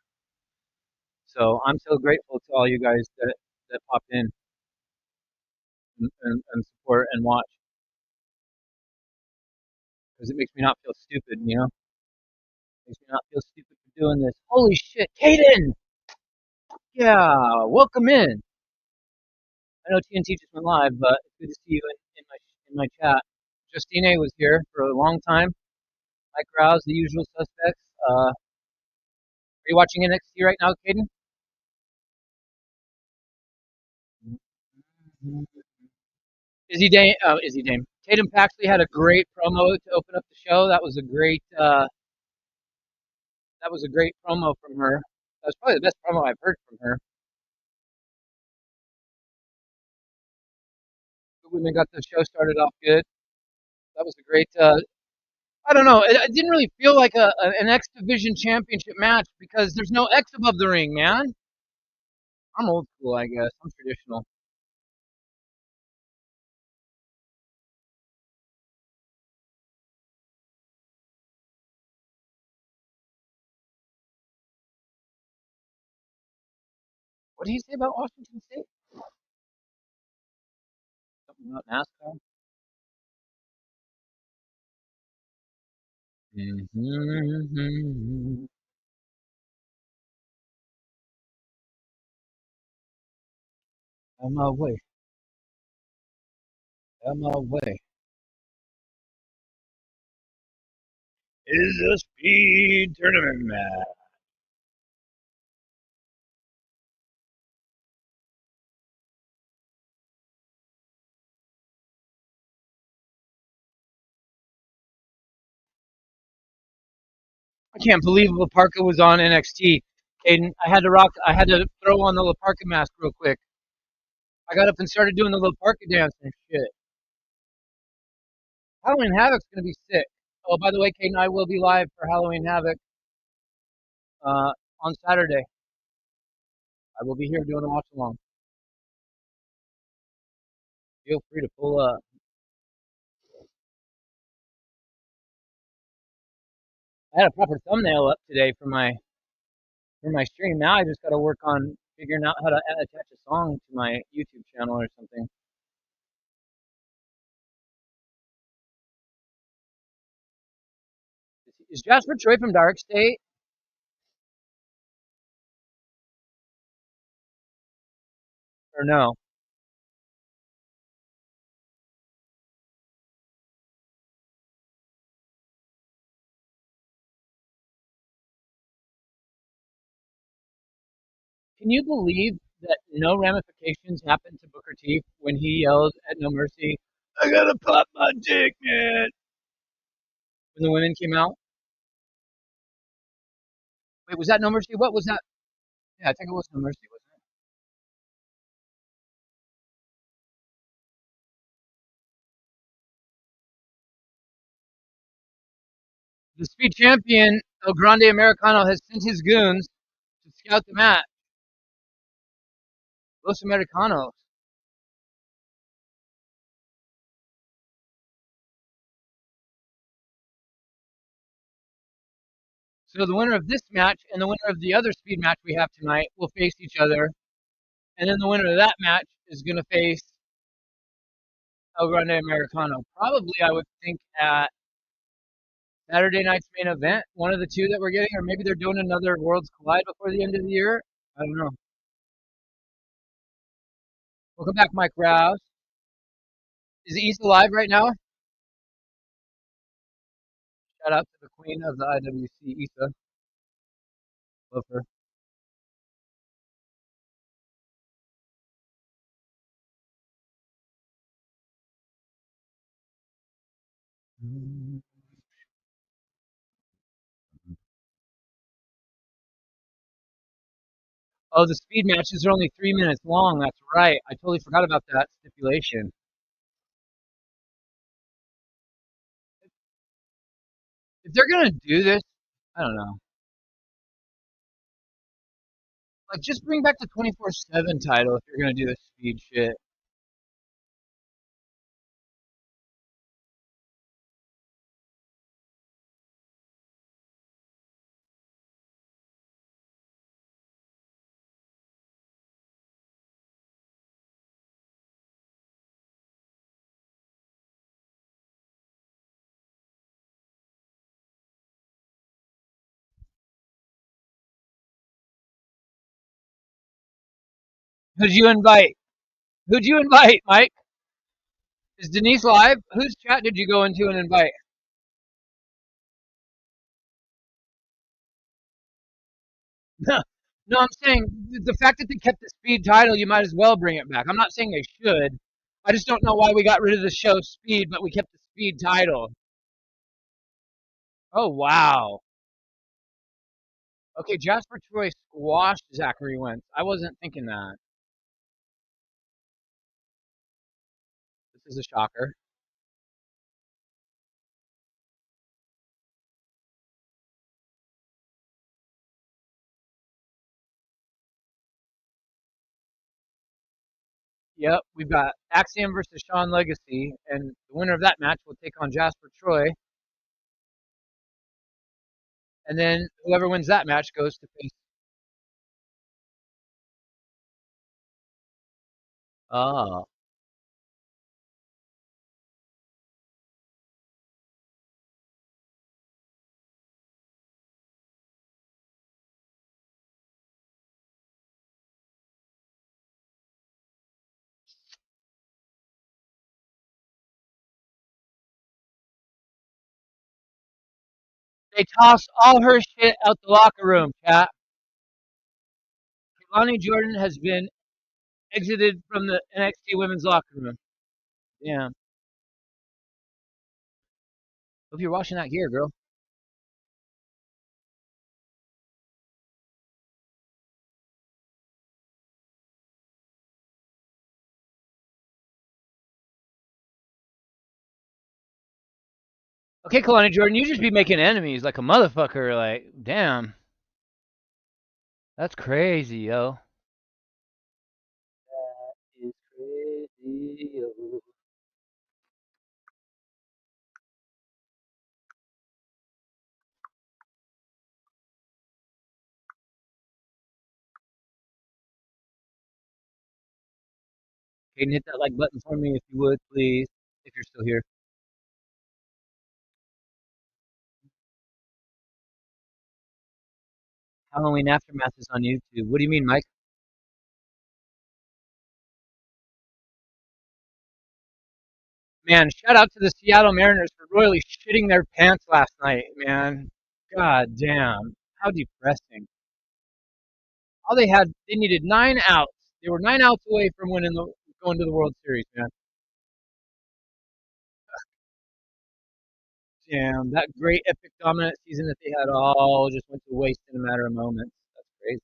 So I'm so grateful to all you guys that popped in and support and watch because it makes me not feel stupid, makes me not feel stupid for doing this. Holy shit, Kaden! Yeah, welcome in. I know TNT just went live, but it's good to see you in my chat. Justine was here for a long time. Mike Rouse, the usual suspects. Are you watching NXT right now, Kaden? Izzy Dame. Tatum Paxley had a great promo to open up the show. That was a great promo from her. That was probably the best promo I've heard from her. The women got the show started off good. That was a great. I don't know. It didn't really feel like an X-Division Championship match because there's no X above the ring, man. I'm old school, I guess. I'm traditional. What did he say about Washington State? Something about NASCAR? Mm-hmm. On my way. On my way. Is a speed tournament match. I can't believe Laparca was on NXT. Caden, I had to throw on the Laparca mask real quick. I got up and started doing the Laparca dance and shit. Halloween Havoc's gonna be sick. Oh, by the way, Caden, I will be live for Halloween Havoc on Saturday. I will be here doing a watch along. Feel free to pull up. I had a proper thumbnail up today for my stream. Now I just got to work on figuring out how to attach a song to my YouTube channel or something. Is Jasper Troy from Dark State? Or no? Can you believe that no ramifications happened to Booker T when he yelled at No Mercy, "I gotta pop my dick, man," when the women came out? Wait, was that No Mercy? What was that? Yeah, I think it was No Mercy, wasn't it? The Speed Champion, El Grande Americano, has sent his goons to scout the match. Los Americanos. So the winner of this match and the winner of the other speed match we have tonight will face each other And then the winner of that match is going to face El Grande Americano. Probably, I would think, at Saturday night's main event, one of the two that we're getting, or maybe they're doing another Worlds Collide before the end of the year. I don't know. Welcome back, Mike Rouse. Is East alive right now? Shout out to the queen of the IWC, Issa. Love her. Oh, the speed matches are only 3 minutes long. That's right. I totally forgot about that stipulation. If they're gonna do this, I don't know. Like, just bring back the 24/7 title if you're gonna do this speed shit. Who'd you invite? Who'd you invite, Mike? Is Denise live? Whose chat did you go into and invite? No, no, I'm saying the fact that they kept the speed title, you might as well bring it back. I'm not saying they should. I just don't know why we got rid of the show speed, but we kept the speed title. Oh wow. Okay, Jasper Troy squashed Zachary Wentz. I wasn't thinking that. This is a shocker. Yep, we've got Axiom versus Sean Legacy, and the winner of that match will take on Jasper Troy. And then whoever wins that match goes to face. Oh, they tossed all her shit out the locker room, chat. Lonnie Jordan has been exited from the NXT women's locker room. Yeah. Hope you're washing that gear, girl. Okay, Kalani Jordan, you just be making enemies like a motherfucker. Like, damn. That's crazy, yo. That is crazy, yo. Can you hit that like button for me if you would, please? If you're still here. Halloween Aftermath is on YouTube. What do you mean, Mike? Man, shout out to the Seattle Mariners for royally shitting their pants last night, man. God damn. How depressing. All they needed 9 outs. They were 9 outs away from going to the World Series, man. Damn, that great epic dominant season that they had all just went to waste in a matter of moments. That's crazy.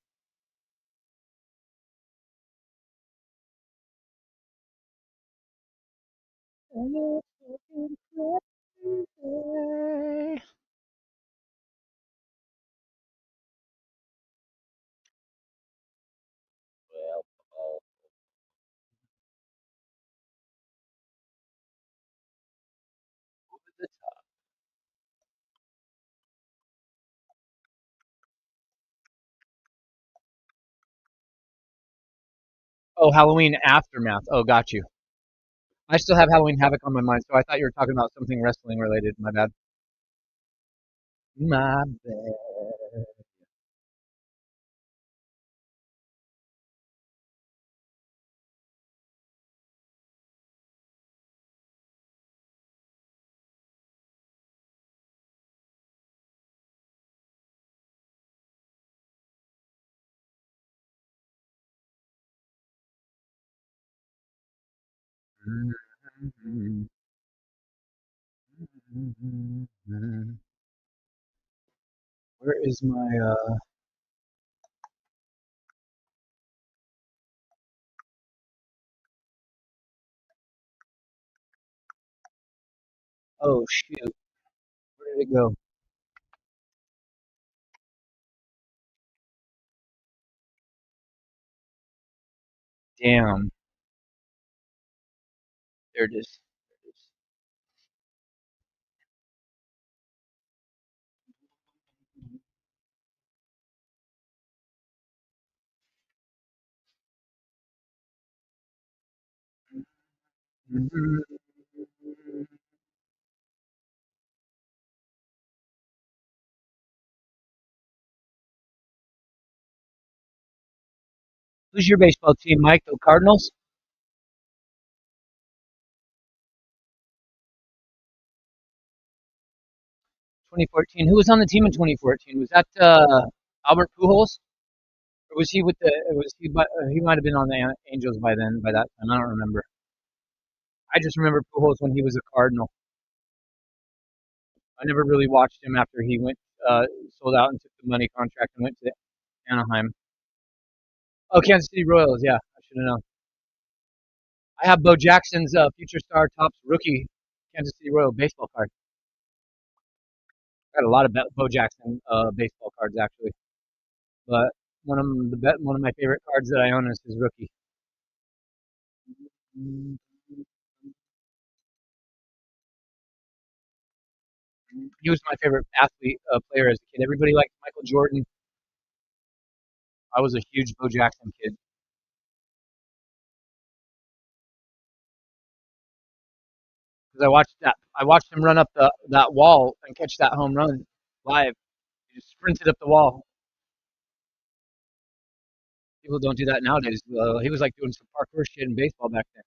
Oh, Halloween Aftermath. Oh, got you. I still have Halloween Havoc on my mind, so I thought you were talking about something wrestling related. My bad. My bad. Where is my oh shoot, where did it go? Damn. There it is. Who's your baseball team, Mike? The Cardinals? 2014. Who was on the team in 2014? Was that Albert Pujols? Or was he with the? Was he? He might have been on the Angels by then. By that time, I don't remember. I just remember Pujols when he was a Cardinal. I never really watched him after he went sold out and took the money contract and went to Anaheim. Oh, Kansas City Royals. Yeah, I should have known. I have Bo Jackson's Future Star Tops rookie Kansas City Royal baseball card. I got a lot of Bo Jackson baseball cards actually, but one of my favorite cards that I own is his rookie. He was my favorite athlete player as a kid. Everybody liked Michael Jordan. I was a huge Bo Jackson kid because I watched him run up that wall and catch that home run live. He just sprinted up the wall. People don't do that nowadays. He was like doing some parkour shit in baseball back then.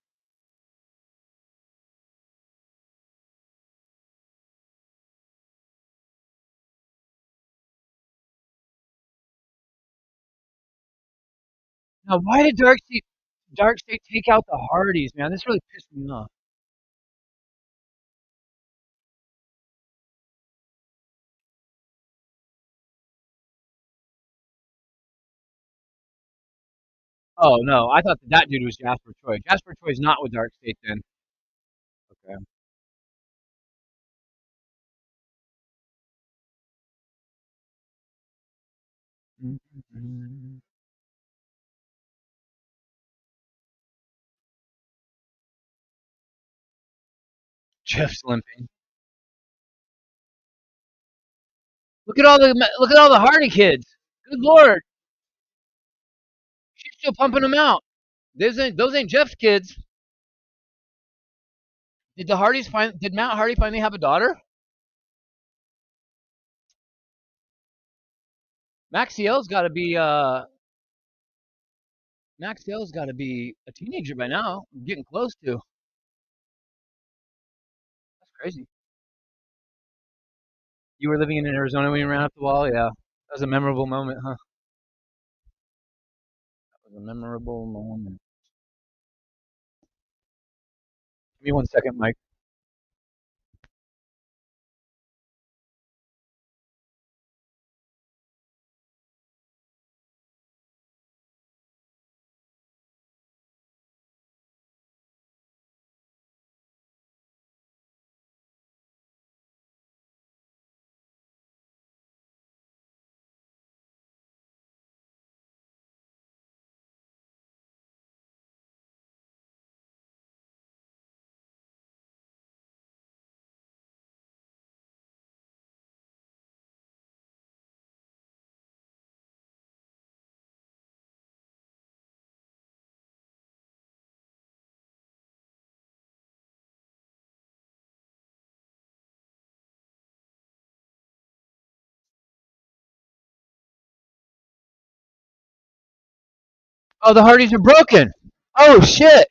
Now, why did Dark State take out the Hardys, man? This really pissed me off. Oh no, I thought that dude was Jasper Troy. Jasper Troy's not with Dark State then. Okay. Jeff's limping. Look at all the Hardy kids. Good lord, she's still pumping them out. Those ain't Jeff's kids. Did Matt Hardy finally have a daughter? Maxielle's got to be Maxielle's got to be a teenager by now. Getting close to. That's crazy. You were living in Arizona when you ran up the wall. Yeah, that was a memorable moment, huh? That was a memorable moment. Give me 1 second, Mike. Oh, the Hardys are broken. Oh shit.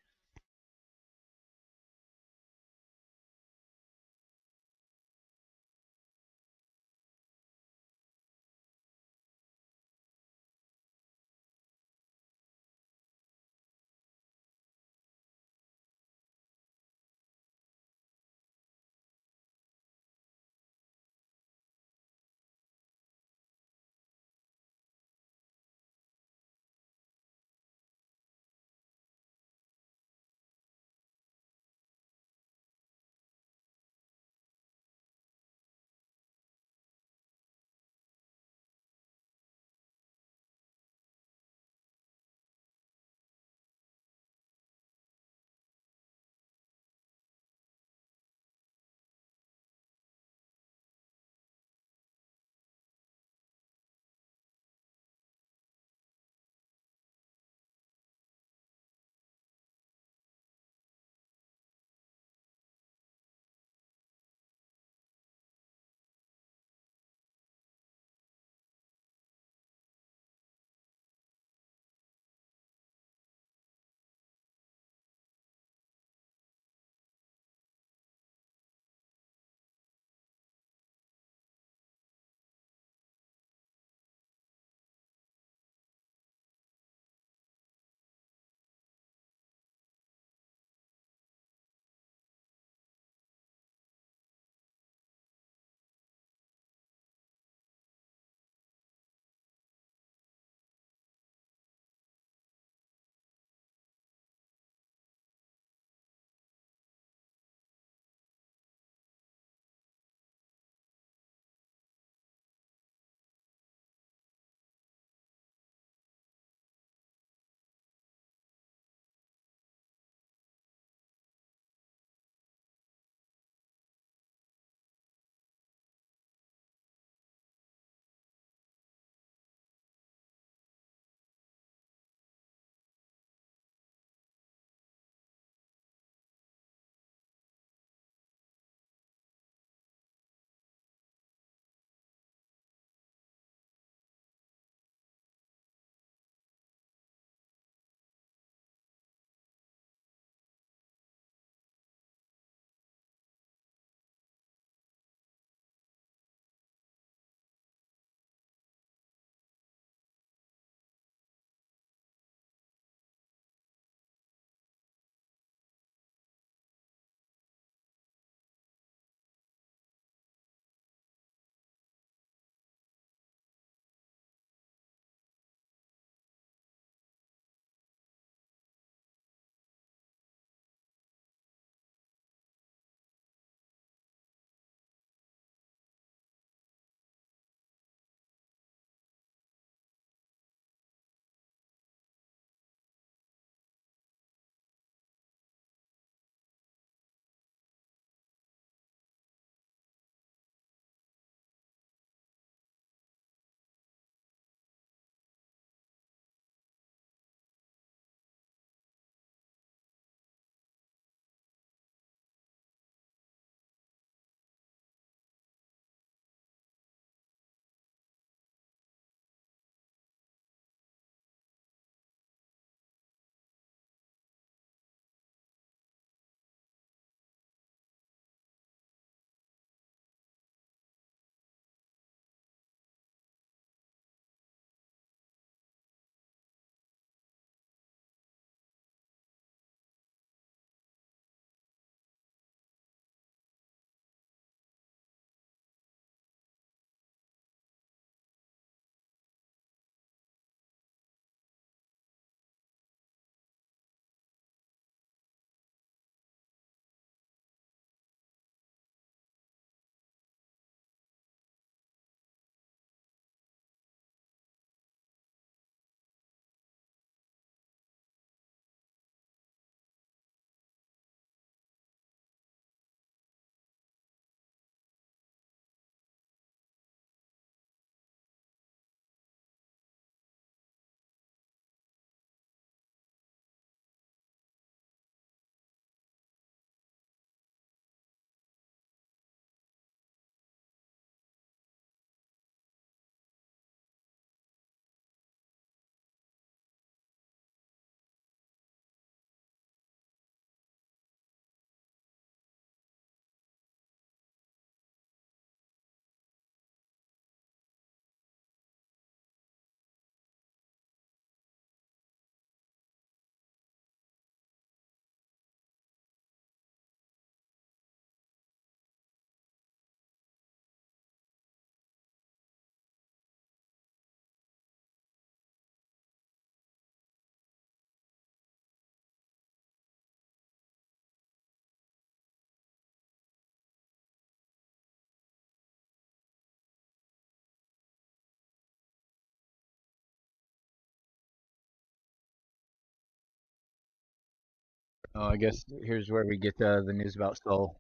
Oh, I guess here's where we get the news about Soul.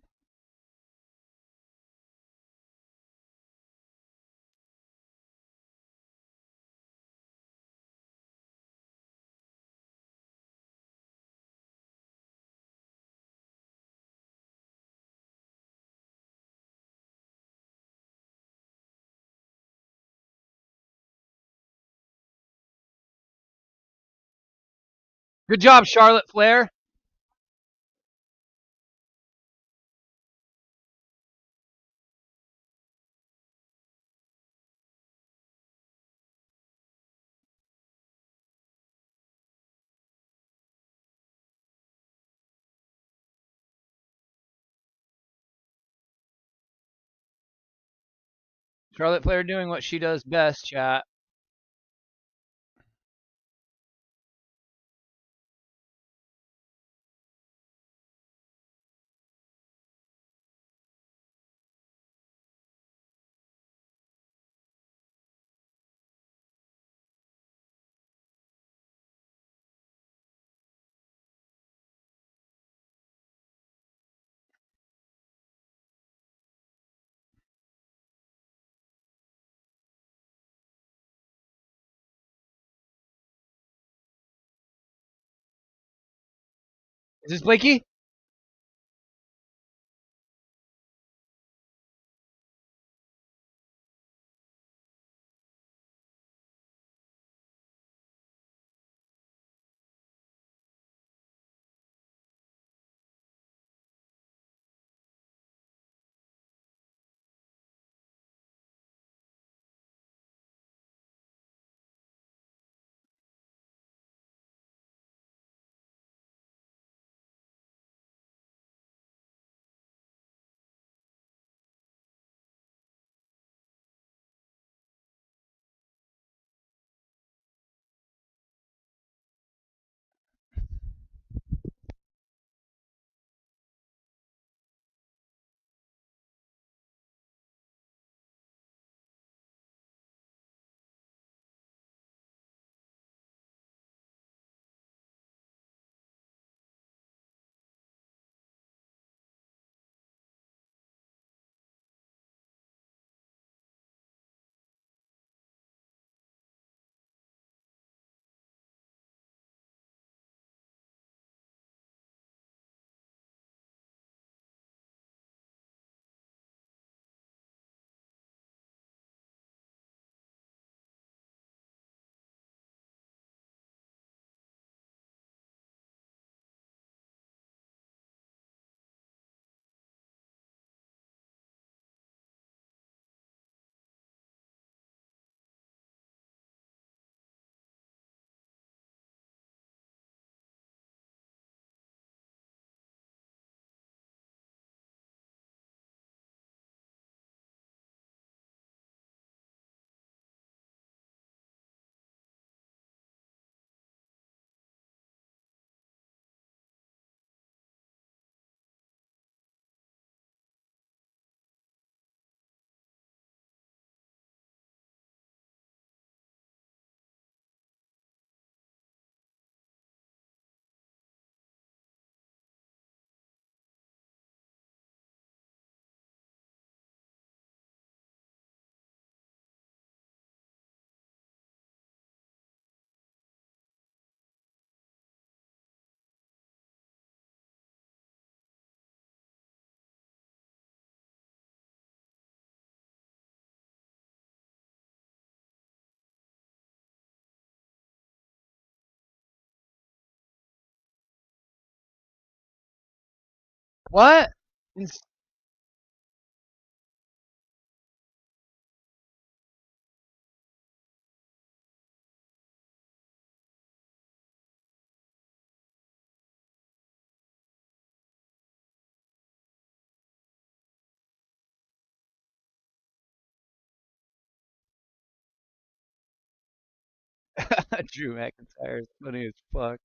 Good job, Charlotte Flair. Charlotte Flair doing what she does best, chat. Is this Blakey? What? Drew McIntyre is funny as fuck.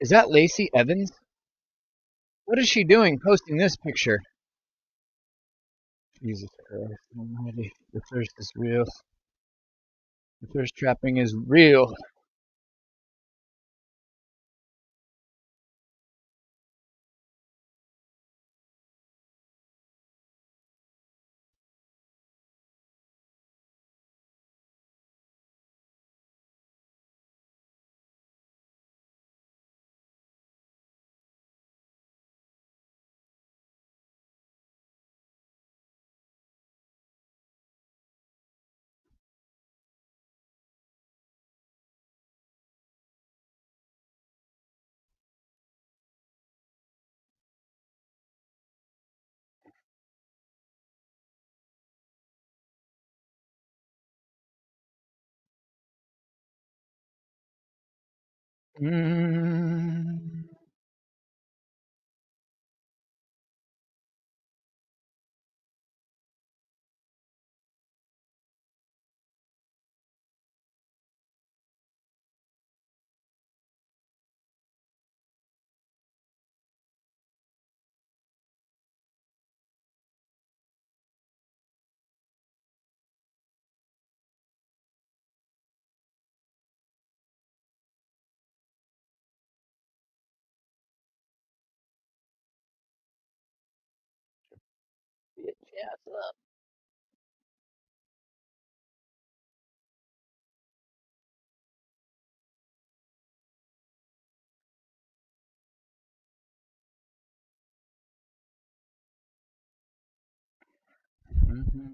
Is that Lacey Evans? What is she doing posting this picture? Jesus Christ almighty. The thirst is real. The thirst trapping is real. Mm. Mm-hmm.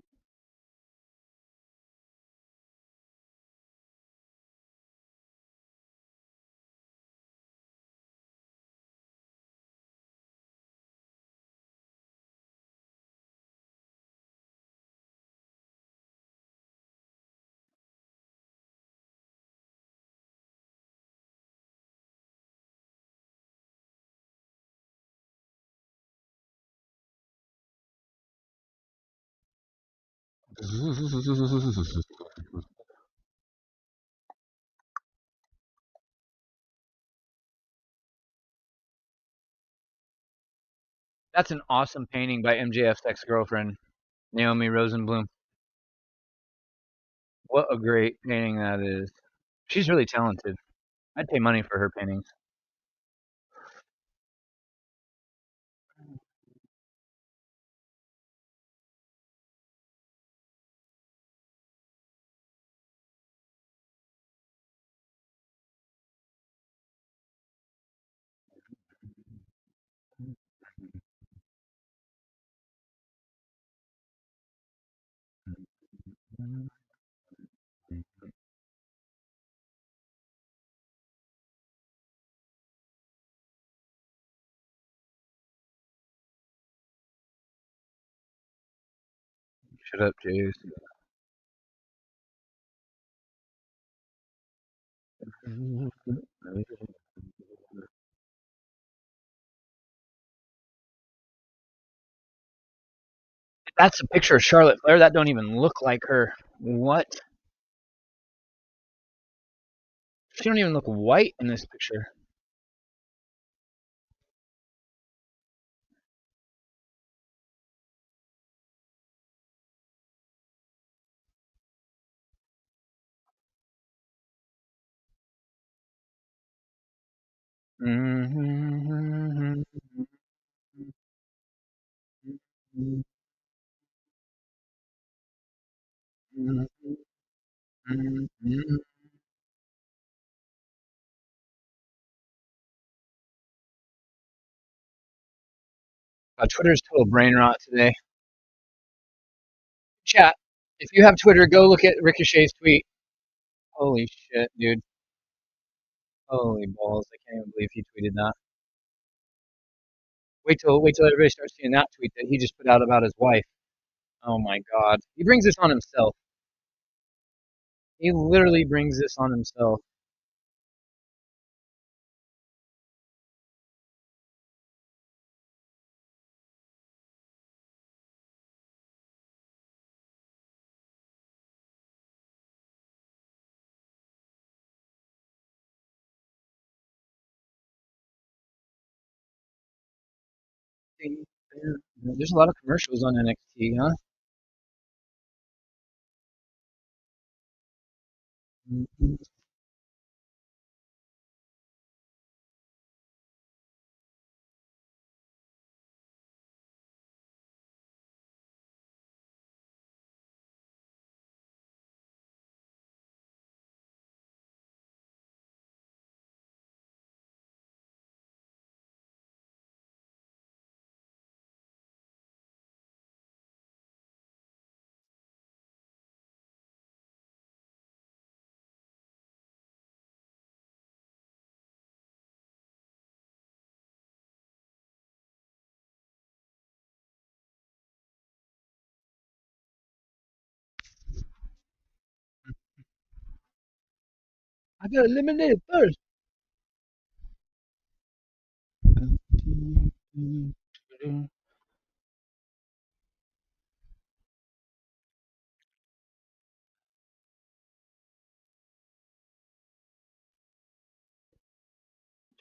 That's an awesome painting by MJF's ex-girlfriend, Naomi Rosenblum. What a great painting that is. She's really talented. I'd pay money for her paintings. Shut up, Jace. That's a picture of Charlotte Flair. That don't even look like her. What? She don't even look white in this picture. Mm-hmm. Twitter's total brain rot today. Chat, if you have Twitter, go look at Ricochet's tweet. Holy shit, dude. Holy balls. I can't even believe he tweeted that. Wait till everybody starts seeing that tweet that he just put out about his wife. Oh my god. He brings this on himself. He literally brings this on himself. There's a lot of commercials on NXT, huh? I got eliminated first.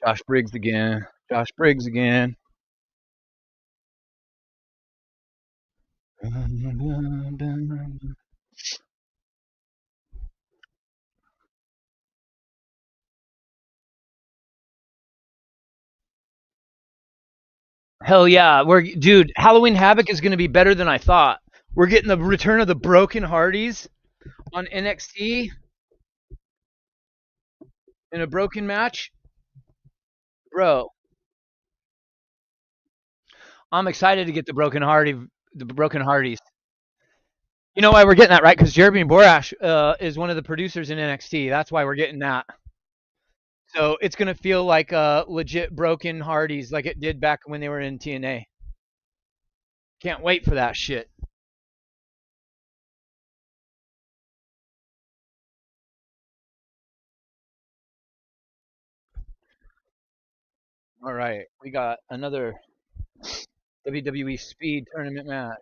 Josh Briggs again. Josh Briggs again. Hell yeah, dude. Halloween Havoc is going to be better than I thought. We're getting the return of the Broken Hardys on NXT in a broken match, bro. I'm excited to get the Broken Hardys. You know why we're getting that, right? Because Jeremy Borash is one of the producers in NXT. That's why we're getting that. So it's gonna feel like legit Broken Hardys, like it did back when they were in TNA. Can't wait for that shit. All right, we got another WWE Speed Tournament match.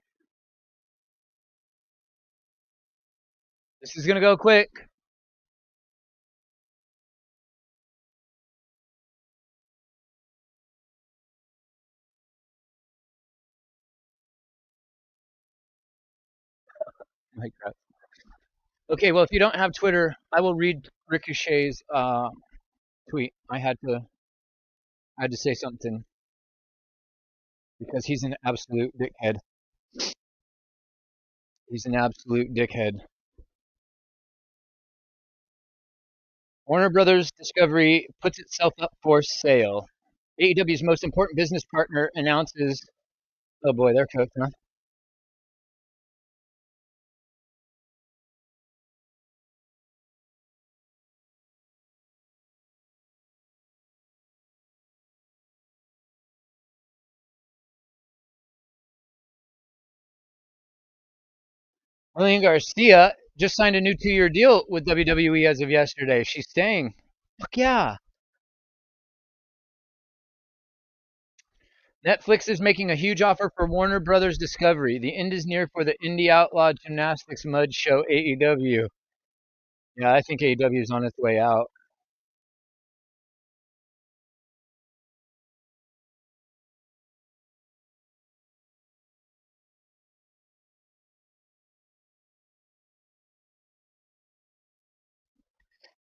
This is gonna go quick. My God. Okay, well, if you don't have Twitter, I will read Ricochet's tweet. I had to say something because he's an absolute dickhead. He's an absolute dickhead. Warner Brothers Discovery puts itself up for sale. AEW's most important business partner announces. Oh boy, they're cooked, huh? Lillian Garcia just signed a new 2-year deal with WWE as of yesterday. She's staying. Fuck yeah. Netflix is making a huge offer for Warner Brothers Discovery. The end is near for the indie outlaw gymnastics mud show AEW. Yeah, I think AEW is on its way out.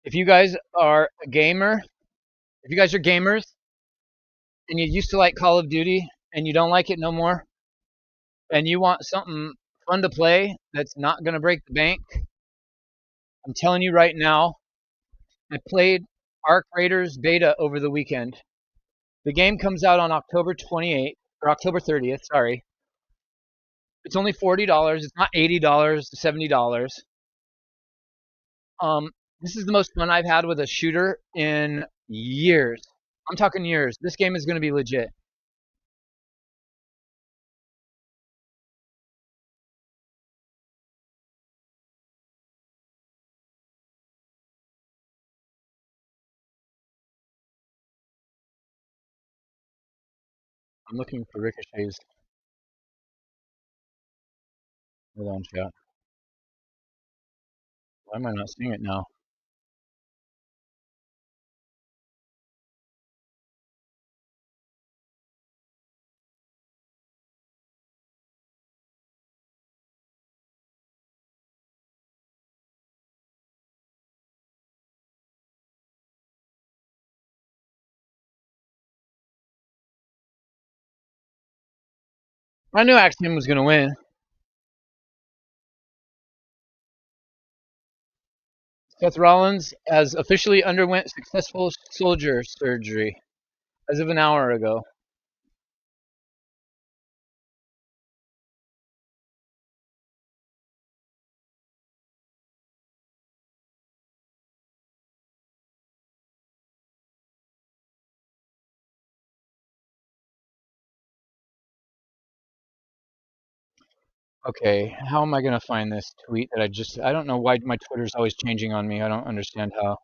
If you guys are a gamer, if you guys are gamers and you used to like Call of Duty and you don't like it no more, and you want something fun to play that's not going to break the bank, I'm telling you right now, I played Arc Raiders beta over the weekend. The game comes out on October 28th or October 30th, sorry. It's only $40. It's not $80 to $70. Um, this is the most fun I've had with a shooter in years. I'm talking years. This game is going to be legit. I'm looking for Ricochet's. Hold on, chat. Why am I not seeing it now? I knew Axiom was going to win. Seth Rollins has officially underwent successful shoulder surgery as of an hour ago. Okay, how am I going to find this tweet that I don't know why my Twitter's always changing on me. I don't understand how.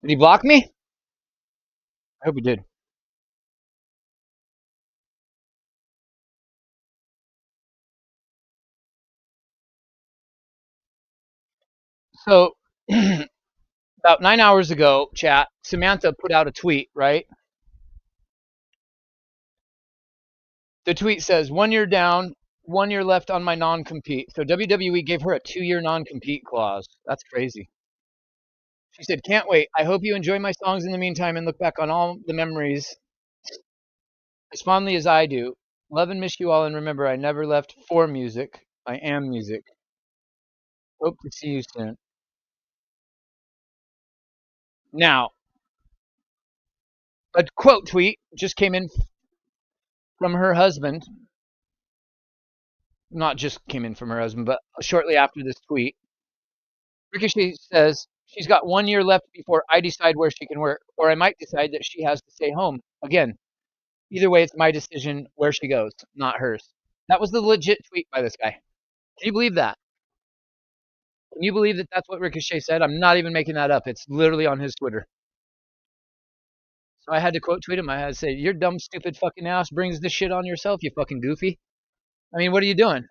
Did he block me? I hope he did. So, about 9 hours ago, chat, Samantha put out a tweet, right? The tweet says, 1 year down, 1 year left on my non-compete. So WWE gave her a 2-year non-compete clause. That's crazy. She said, can't wait. I hope you enjoy my songs in the meantime and look back on all the memories as fondly as I do. Love and miss you all, and remember, I never left for music. I am music. Hope to see you soon. Now, a quote tweet just came in from her husband. Not just came in from her husband, but shortly after this tweet. Ricochet says, she's got 1 year left before I decide where she can work, or I might decide that she has to stay home. Again, either way, it's my decision where she goes, not hers. That was the legit tweet by this guy. Can you believe that? Can you believe that that's what Ricochet said? I'm not even making that up. It's literally on his Twitter. So I had to quote tweet him. I had to say, your dumb, stupid fucking ass brings this shit on yourself, you fucking goofy. I mean, what are you doing?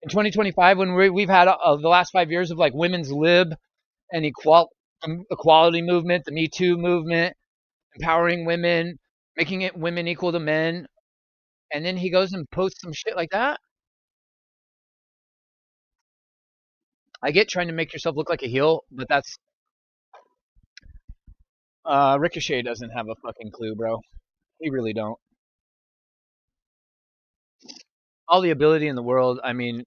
In 2025, when we've had the last 5 years of like women's lib and equality movement, the Me Too movement, empowering women, making it women equal to men, and then he goes and posts some shit like that. I get trying to make yourself look like a heel, but that's Ricochet doesn't have a fucking clue, bro. He really don't. All the ability in the world. I mean,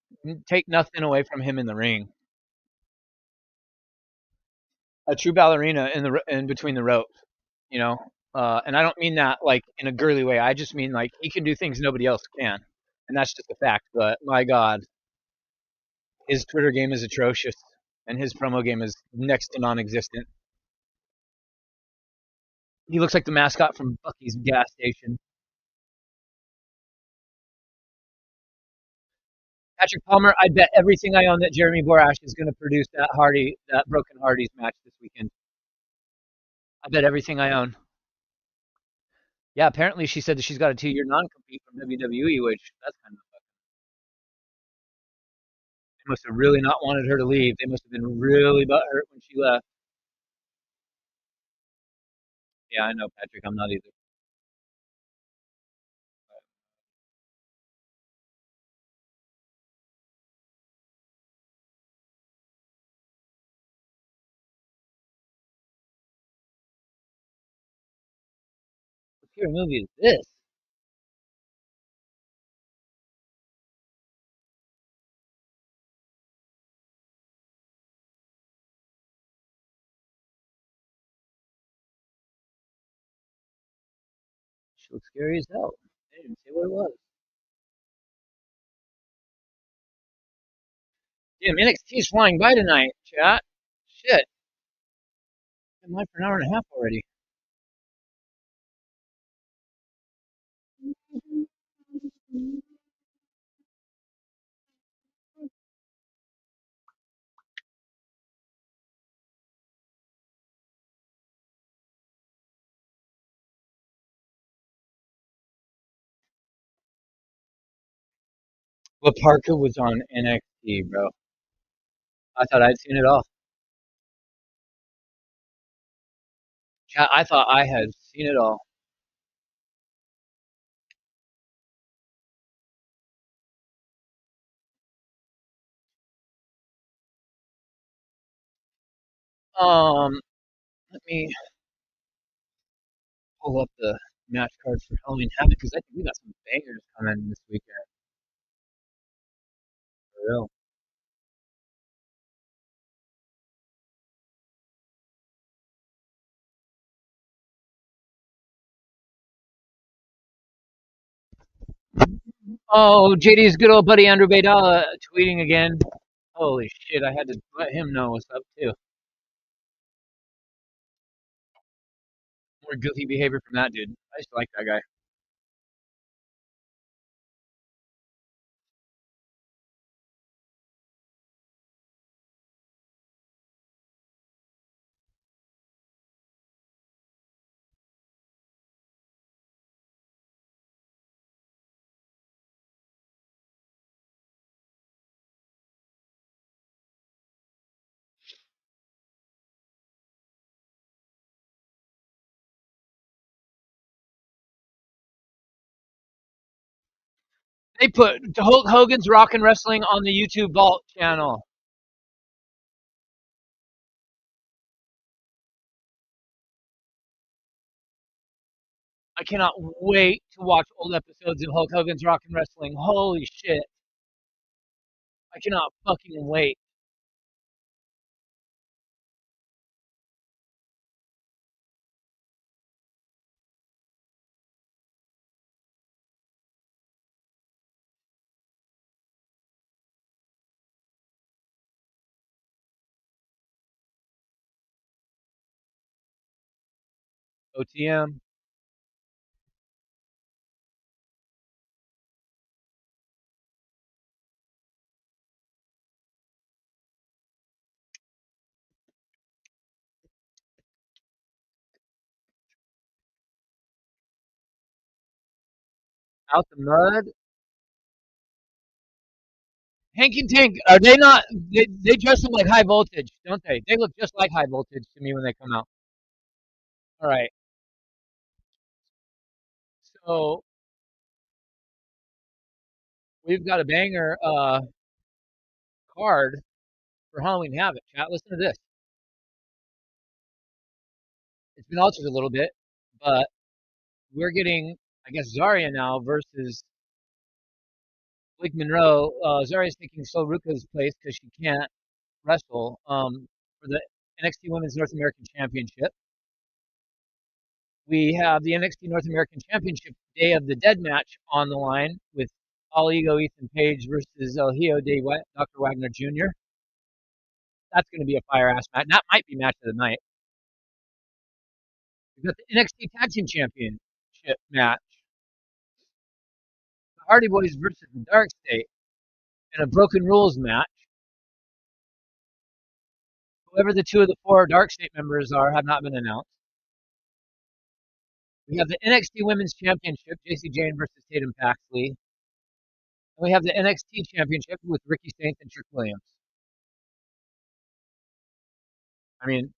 take nothing away from him in the ring. A true ballerina in between the ropes, you know. And I don't mean that like in a girly way. I just mean like he can do things nobody else can, and that's just a fact. But my God, his Twitter game is atrocious, and his promo game is next to non-existent. He looks like the mascot from Bucky's gas station. Patrick Palmer, I bet everything I own that Jeremy Borash is going to produce that Broken Hardy's match this weekend. I bet everything I own. Yeah, apparently she said that she's got a 2-year non-compete from WWE, which that's kind of. They must have really not wanted her to leave. They must have been really butthurt when she left. Yeah, I know, Patrick. I'm not either. What kind of movie is this? She looks scary as hell. They didn't say what it was. Damn, NXT's flying by tonight, chat. Shit. Been live for an hour and a half already. Well, Parker was on NXT, bro. I thought I'd seen it all. I thought I had seen it all. Let me pull up the match cards for Halloween Havoc because I think we got some bangers coming this weekend. For real. Oh, JD's good old buddy Andrew Baydala tweeting again. Holy shit, I had to let him know what's up too. More goofy behavior from that dude. I used to like that guy. They put Hulk Hogan's Rock and Wrestling on the YouTube Vault channel. I cannot wait to watch old episodes of Hulk Hogan's Rock and Wrestling. Holy shit. I cannot fucking wait. OTM. Out the mud. Hank and Tank, are they not? They dress them like high voltage, don't they? They look just like high voltage to me when they come out. All right. So we've got a banger card for Halloween Havoc. Chat, listen to this. It's been altered a little bit, but we're getting, I guess, Zarya now versus Blake Monroe. Zarya's taking Sol Ruka's place because she can't wrestle for the NXT Women's North American Championship. We have the NXT North American Championship Day of the Dead match on the line with All Ego Ethan Page versus El Hijo de Dr. Wagner Jr. That's going to be a fire ass match. That might be match of the night. We've got the NXT Tag Team Championship match. The Hardy Boys versus the Dark State in a Broken Rules match. Whoever the two of the four Dark State members are have not been announced. We have the NXT Women's Championship, JC Jane versus Tatum Paxley. And we have the NXT Championship with Ricky Saints and Trick Williams. I mean,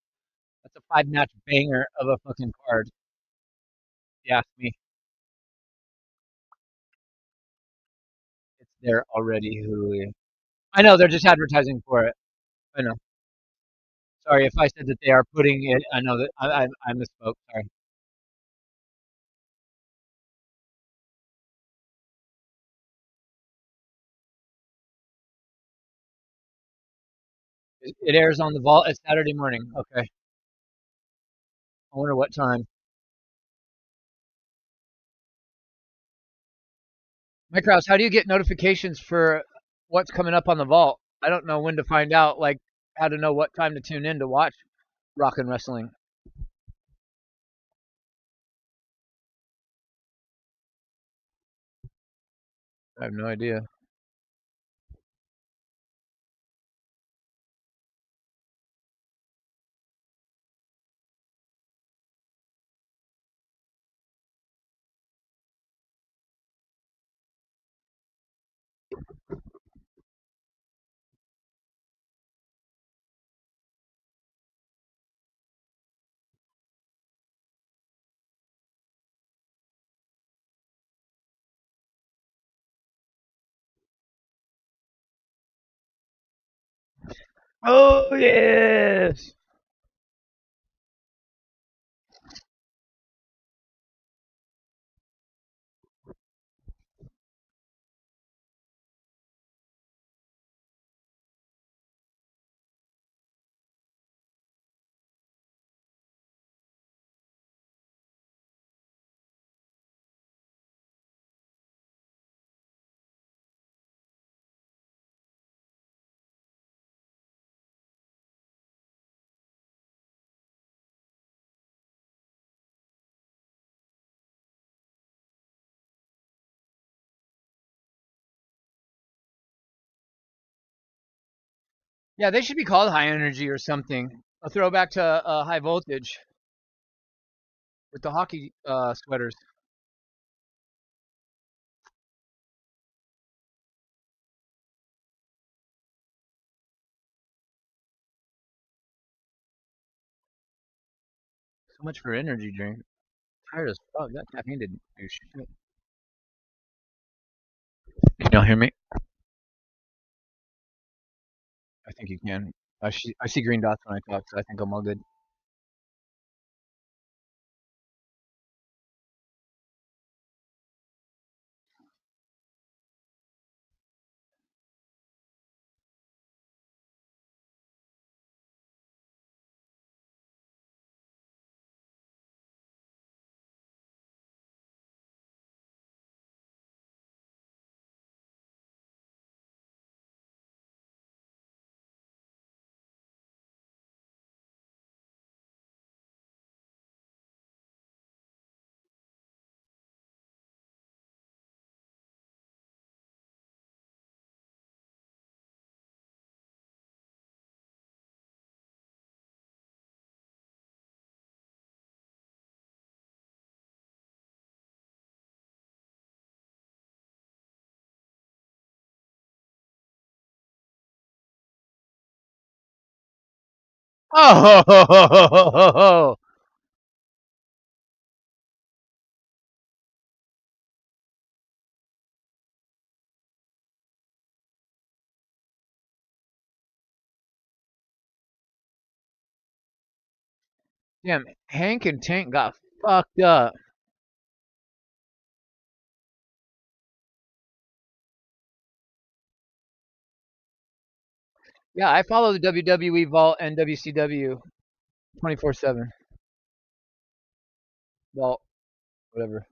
that's a 5-match banger of a fucking card. If you ask me. It's there already, Hulu. I know, they're just advertising for it. I know. Sorry if I said that they are putting it. I know that I misspoke. Sorry. It airs on the Vault. It's Saturday morning. Okay. I wonder what time. Mike Rouse, how do you get notifications for what's coming up on the Vault? I don't know when to find out, like how to know what time to tune in to watch Rock and Wrestling. I have no idea. Oh, yes. Yeah, they should be called high energy or something. A throwback to high voltage with the hockey sweaters. So much for energy drink. Tired as fuck. That caffeine didn't do shit. Can y'all hear me? I think you can. I see green dots when I talk, so I think I'm all good. Oh, damn! Hank and Tank got fucked up. Yeah, I follow the WWE Vault and WCW 24/7. Vault, whatever.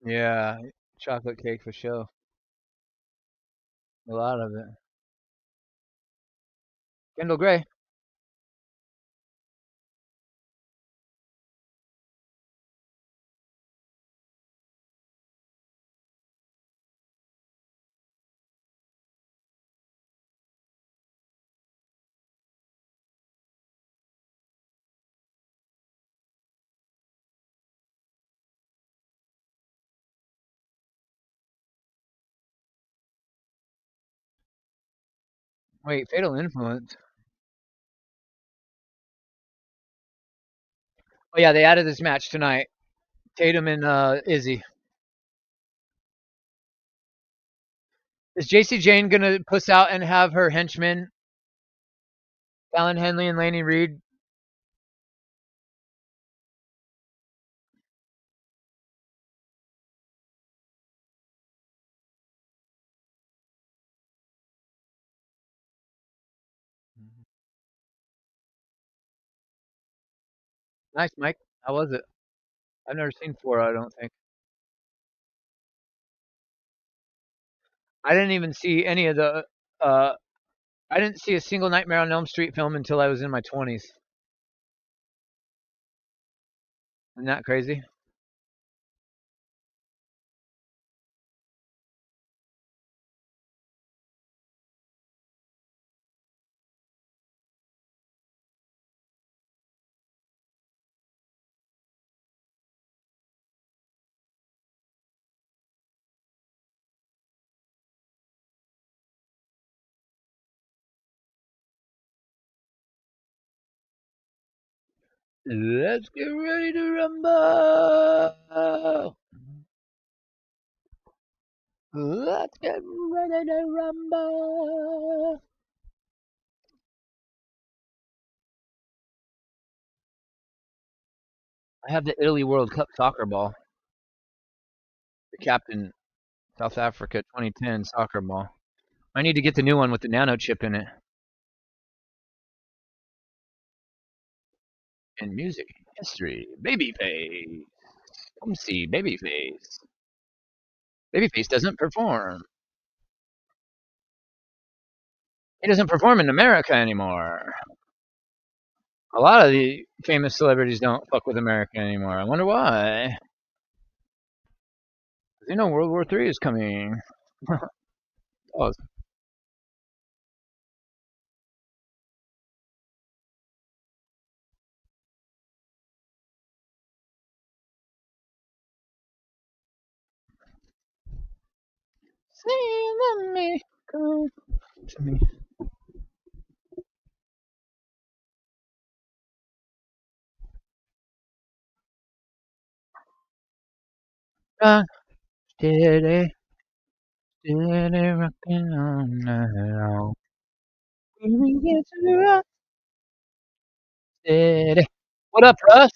Yeah, chocolate cake for sure. A lot of it. Kendall Gray. Wait, Fatal Influence. Oh yeah, they added this match tonight. Tatum and Izzy. Is JC Jane gonna puss out and have her henchmen, Fallon Henley and Laney Reed? Nice, Mike. How was it? I've never seen four. I don't think. I didn't even see any of the. Uh, I didn't see a single Nightmare on Elm Street film until I was in my 20s. Isn't that crazy? Let's get ready to rumble. Let's get ready to rumble. I have the Italy World Cup soccer ball. The Captain South Africa 2010 soccer ball. I need to get the new one with the nano chip in it. In music history, Babyface. Come see Babyface. Babyface doesn't perform. He doesn't perform in America anymore. A lot of the famous celebrities don't fuck with America anymore. I wonder why. You know World War III is coming. Oh. Say let me go to me. Rock, steady, steady, rocking on now. We get to rock, steady. What up, Russ?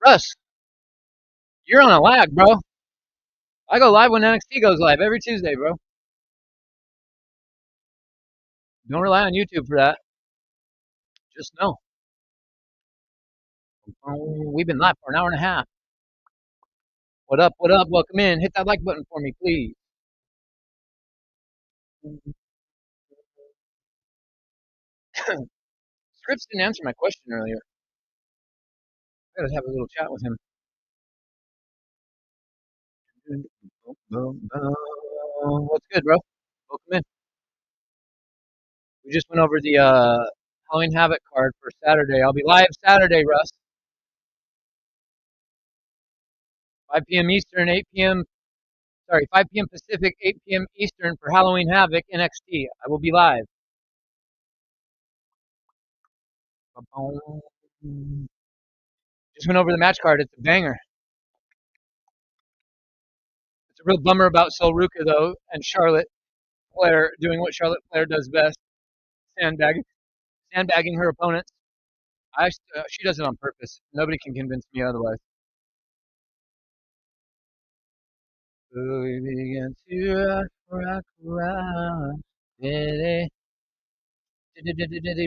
Russ, you're on a lag, bro. I go live when NXT goes live every Tuesday, bro. Don't rely on YouTube for that. Just know. We've been live for an hour and a half. What up? What up? Welcome in. Hit that like button for me, please. Scripps didn't answer my question earlier. I gotta have a little chat with him. What's good, bro? Welcome in. We just went over the Halloween Havoc card for Saturday. I'll be live Saturday, Russ. 5 p.m. Eastern, 8 p.m. Sorry, 5 p.m. Pacific, 8 p.m. Eastern for Halloween Havoc NXT. I will be live. Just went over the match card. It's a banger. It's a real bummer about Sol Ruka, though, and Charlotte Flair doing what Charlotte Flair does best, sandbagging her opponents. She does it on purpose. Nobody can convince me otherwise. We begin to rock, rock, rock.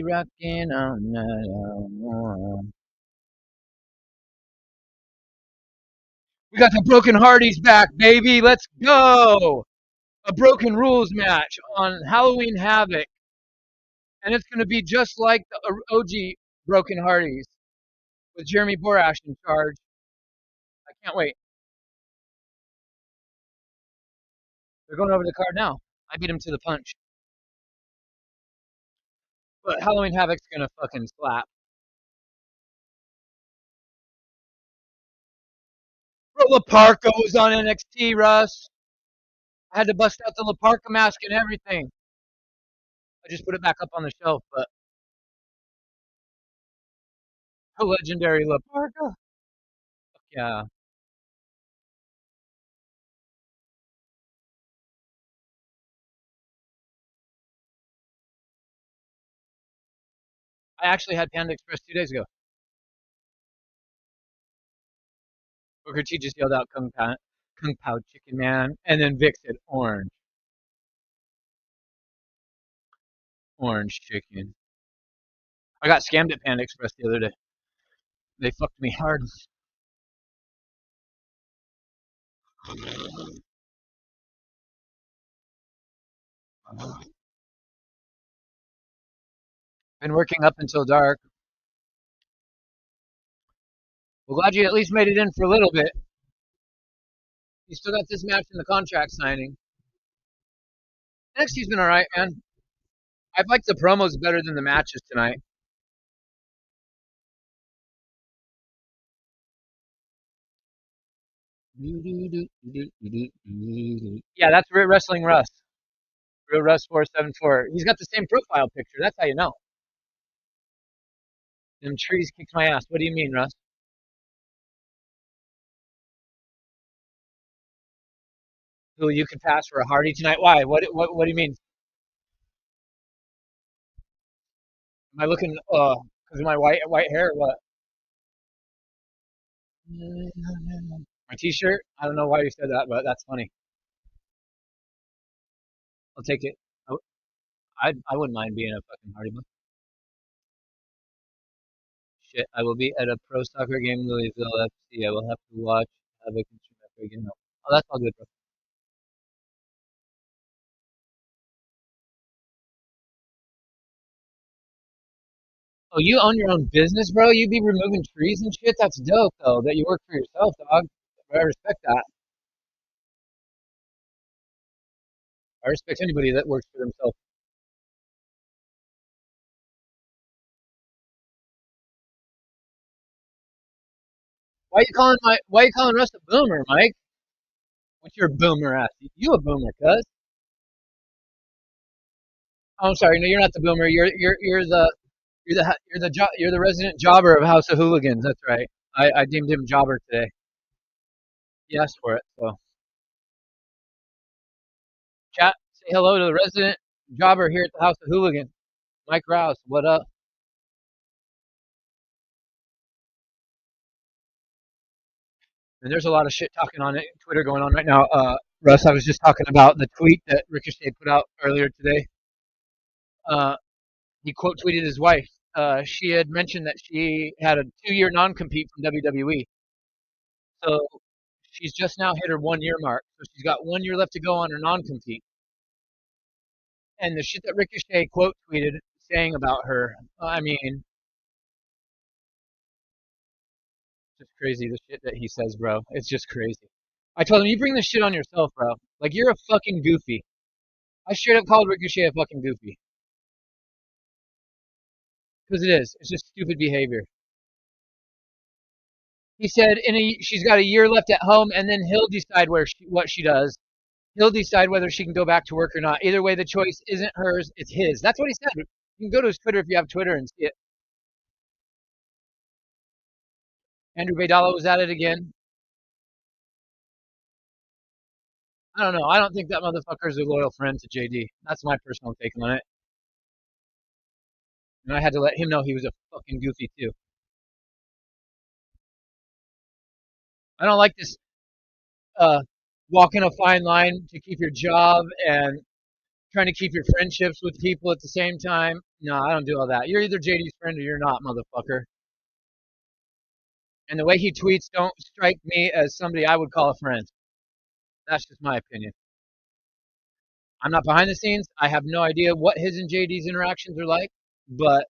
Rocking on night. We got the Broken Hardys back, baby. Let's go. A Broken Rules match on Halloween Havoc. And it's going to be just like the OG Broken Hardys with Jeremy Borash in charge. I can't wait. They're going over the card now. I beat him to the punch. But Halloween Havoc's going to fucking slap. Bro, Laparca was on NXT, Russ. I had to bust out the Laparca mask and everything. I just put it back up on the shelf, but a legendary Laparca. Yeah. I actually had Panda Express 2 days ago. Booker T just yelled out Kung Pao Chicken Man, and then Vic said orange. Orange chicken. I got scammed at Panda Express the other day. They fucked me hard. Been working up until dark. Well, glad you at least made it in for a little bit. You still got this match in the contract signing. NXT's been alright, man. I've liked the promos better than the matches tonight. Yeah, that's Real Wrestling Russ. Real Russ 474. He's got the same profile picture. That's how you know. Them trees kicked my ass. What do you mean, Russ? Who you could pass for a Hardy tonight? Why? What do you mean? Am I looking because of my white hair? Or what? My T-shirt. I don't know why you said that, but that's funny. I'll take it. I wouldn't mind being a fucking Hardy Boy. Shit, I will be at a pro soccer game in Louisville FC. I will have to watch. Have a consumer after again. Oh, that's all good, bro. Oh, you own your own business, bro? You be removing trees and shit? That's dope, though, that you work for yourself, dog. I respect that. I respect anybody that works for themselves. Why you calling Russ a boomer, Mike? What's your boomer ass? You a boomer, cuz? Oh, I'm sorry. No, you're not the boomer. You're the resident jobber of House of Hooligans. That's right. I deemed him jobber today. He asked for it. So chat, say hello to the resident jobber here at the House of Hooligans. Mike Rouse, what up? And there's a lot of shit talking on it, Twitter going on right now. Russ, I was just talking about the tweet that Ricochet put out earlier today. Uh, he quote tweeted his wife. She had mentioned that she had a 2-year non-compete from WWE. So she's just now hit her 1-year mark. So she's got 1 year left to go on her non-compete. And the shit that Ricochet quote tweeted saying about her, I mean, just crazy the shit that he says, bro. It's just crazy. I told him, you bring this shit on yourself, bro. Like, you're a fucking goofy. I straight up called Ricochet a fucking goofy. Because it is. It's just stupid behavior. He said she's got a year left at home, and then he'll decide what she does. He'll decide whether she can go back to work or not. Either way, the choice isn't hers, it's his. That's what he said. You can go to his Twitter if you have Twitter and see it. Andrew Baydala was at it again. I don't know. I don't think that motherfucker's a loyal friend to JD. That's my personal take on it. And I had to let him know he was a fucking goofy too. I don't like this walking a fine line to keep your job and trying to keep your friendships with people at the same time. No, I don't do all that. You're either JD's friend or you're not, motherfucker. And the way he tweets don't strike me as somebody I would call a friend. That's just my opinion. I'm not behind the scenes. I have no idea what his and JD's interactions are like. But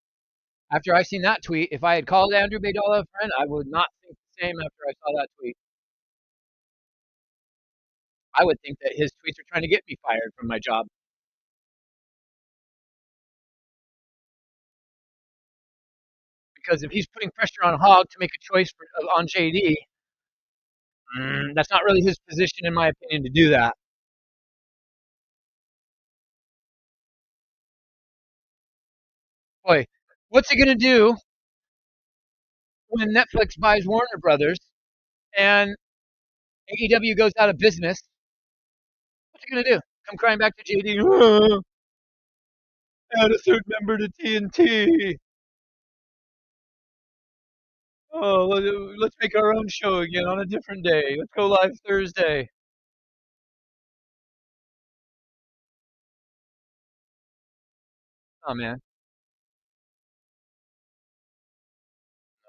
after I seen that tweet, if I had called Andrew Baydala a friend, I would not think the same after I saw that tweet. I would think that his tweets are trying to get me fired from my job. Because if he's putting pressure on Hogg to make a choice on JD, that's not really his position, in my opinion, to do that. Boy, what's he gonna do when Netflix buys Warner Brothers and AEW goes out of business? What's he gonna do? Come crying back to JD? Add a third member to TNT. Oh, let's make our own show again on a different day. Let's go live Thursday. Oh man.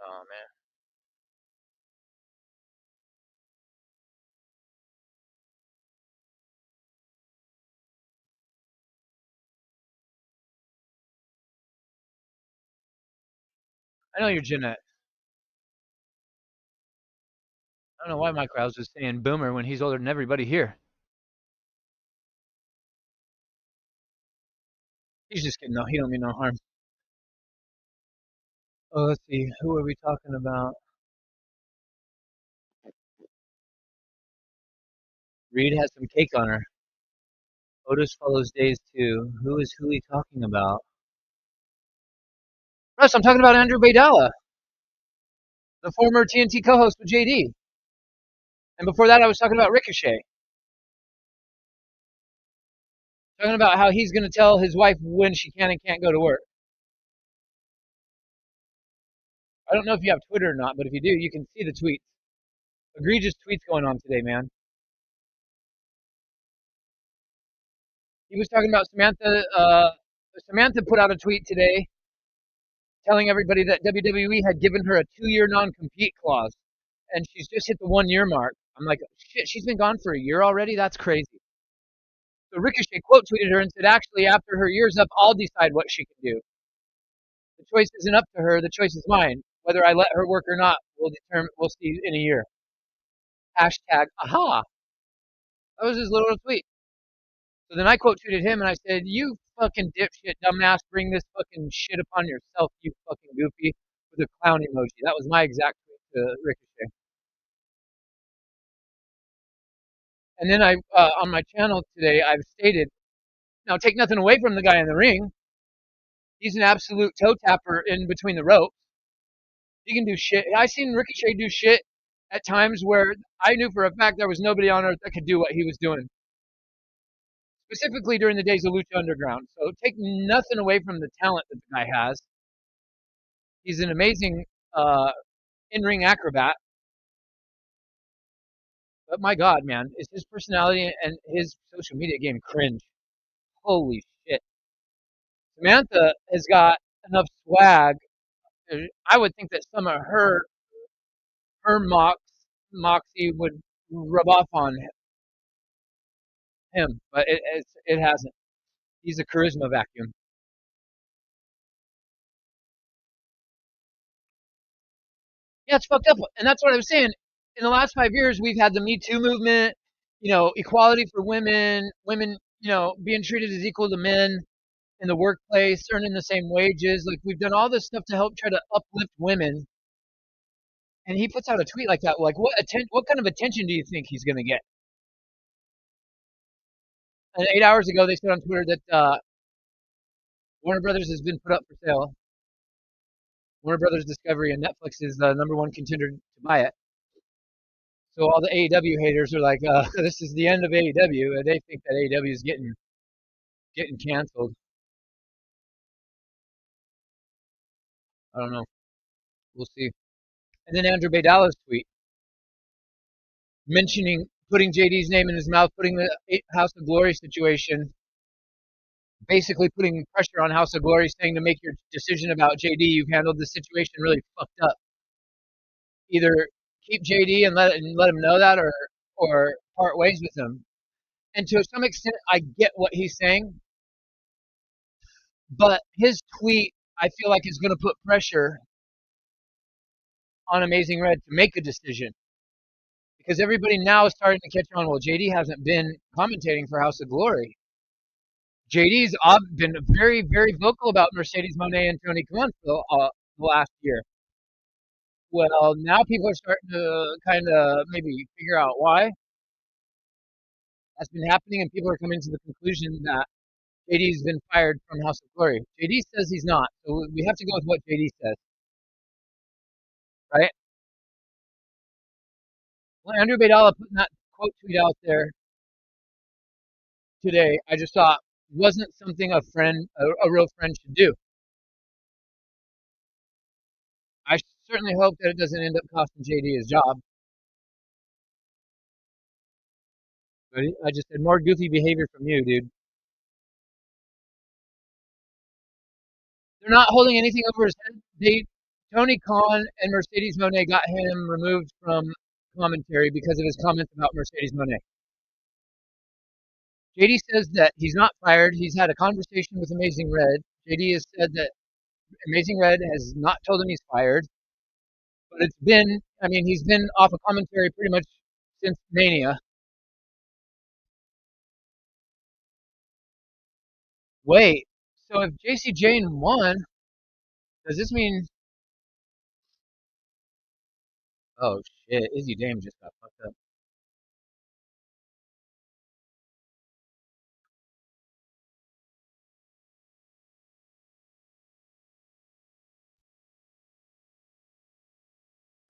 Oh man. I know you're Jeanette. I don't know why Mike Rouse is saying boomer when he's older than everybody here. He's just kidding though. He don't mean no harm. Oh, let's see. Who are we talking about? Reed has some cake on her. Otis follows days too. Who is Hooli talking about? Plus, I'm talking about Andrew Baydala, the former TNT co-host with JD. And before that, I was talking about Ricochet. Talking about how he's going to tell his wife when she can and can't go to work. I don't know if you have Twitter or not, but if you do, you can see the tweets. Egregious tweets going on today, man. He was talking about Samantha. Samantha put out a tweet today telling everybody that WWE had given her a 2-year non-compete clause, and she's just hit the 1-year mark. I'm like, shit, she's been gone for a year already? That's crazy. So Ricochet quote tweeted her and said, actually, after her year's up, I'll decide what she can do. The choice isn't up to her. The choice is mine. Whether I let her work or not, we'll see in a year. Hashtag, aha. That was his little tweet. So then I quote tweeted him and I said, you fucking dipshit, dumbass, bring this fucking shit upon yourself, you fucking goofy, with a clown emoji. That was my exact tweet to Ricochet. And then on my channel today, I've stated, now take nothing away from the guy in the ring. He's an absolute toe tapper in between the ropes. He can do shit. I seen Ricochet do shit at times where I knew for a fact there was nobody on earth that could do what he was doing. Specifically during the days of Lucha Underground. So take nothing away from the talent that the guy has. He's an amazing in-ring acrobat. But my God, man, is his personality and his social media game cringe. Holy shit. Samantha has got enough swag. I would think that some of her moxie would rub off on him, but it hasn't. He's a charisma vacuum. Yeah, it's fucked up, and that's what I was saying. In the last 5 years, we've had the Me Too movement, equality for women, being treated as equal to men in the workplace, earning the same wages. Like we've done all this stuff to help try to uplift women, and he puts out a tweet like that. Like, what kind of attention do you think he's going to get? And 8 hours ago, they said on Twitter that Warner Brothers has been put up for sale. Warner Brothers Discovery, and Netflix is the #1 contender to buy it. So all the AEW haters are like, this is the end of AEW, and they think that AEW is getting canceled. I don't know. We'll see. And then Andrew Baydala's tweet putting JD's name in his mouth, putting the House of Glory situation, basically putting pressure on House of Glory, saying to make your decision about JD, you've handled the situation really fucked up. Either keep JD and let him know that, or part ways with him. And to some extent, I get what he's saying, but his tweet, I feel like, is going to put pressure on Amazing Red to make a decision, because everybody now is starting to catch on. Well, JD hasn't been commentating for House of Glory. JD's been very, very vocal about Mercedes Moné and Tony Khan for the last year. Well, now people are starting to kind of maybe figure out why that's been happening, and people are coming to the conclusion that JD's been fired from House of Glory. JD says he's not, so we have to go with what JD says, right? Well, Andrew Baydala putting that quote tweet out there today, I just thought wasn't something a real friend should do. I certainly hope that it doesn't end up costing JD his job. But I just said more goofy behavior from you, dude. They're not holding anything over his head. Tony Khan and Mercedes Moné got him removed from commentary because of his comments about Mercedes Moné. JD says that he's not fired. He's had a conversation with Amazing Red. JD has said that Amazing Red has not told him he's fired. But he's been off of commentary pretty much since Mania. Wait, so if JC Jane won, does this mean? Oh shit, Izzy Dame just got fucked up.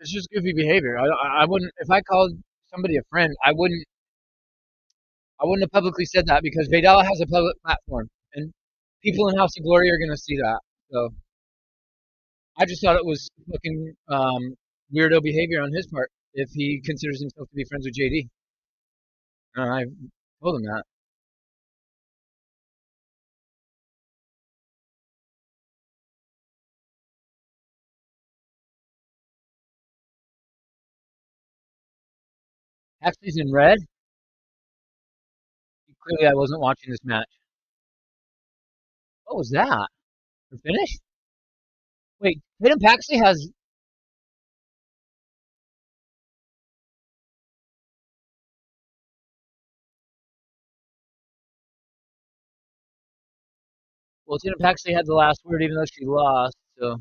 It's just goofy behavior. I wouldn't if I called somebody a friend. I wouldn't have publicly said that because Vidal has a public platform, and people in House of Glory are gonna see that. So I just thought it was fucking weirdo behavior on his part if he considers himself to be friends with JD. And I told him that. Actually, in red. Clearly, I wasn't watching this match. What was that? The finish? Wait, Tatum Paxley has. Well, Tatum Paxley had the last word, even though she lost. So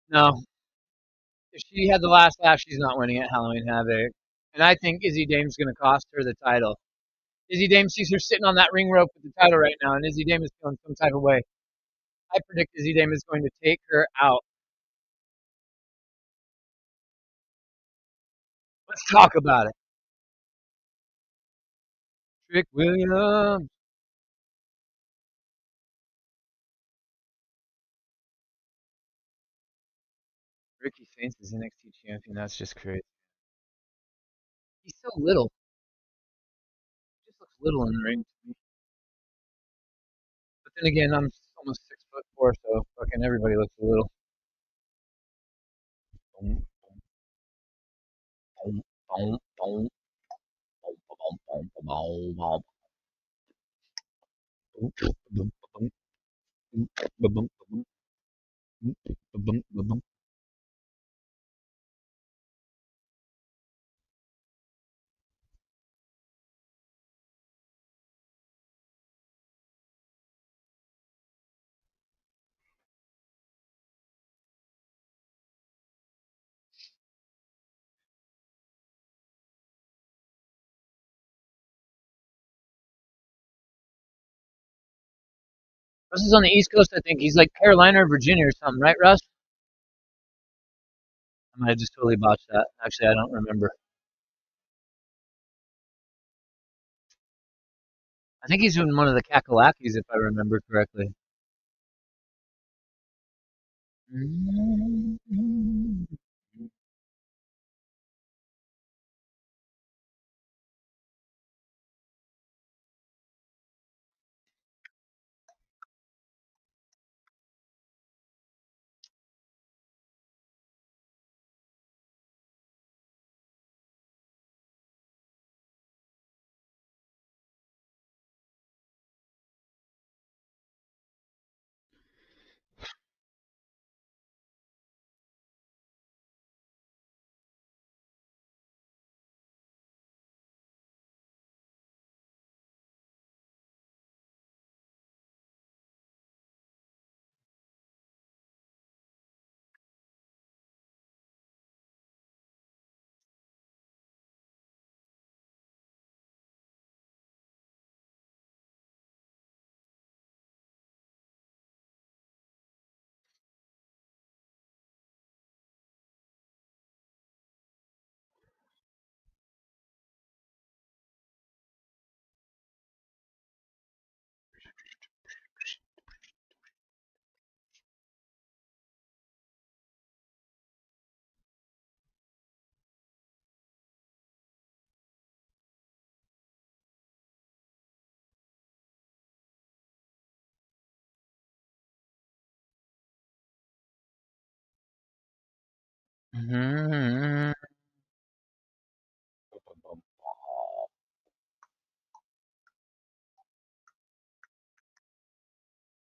no, if she had the last laugh, she's not winning at Halloween Havoc. And I think Izzy Dame's going to cost her the title. Izzy Dame sees her sitting on that ring rope with the title right now, and Izzy Dame is feeling some type of way. I predict Izzy Dame is going to take her out. Let's talk about it. Trick Williams. Ricky Saints is NXT champion. That's just crazy. He's so little. He just looks little in the ring to me. But then again, I'm almost 6'4", so fucking everybody looks a little. Russ is on the East Coast, I think. He's like Carolina or Virginia or something, right, Russ? I might have just totally botched that. Actually, I don't remember. I think he's in one of the Kakalakis, if I remember correctly.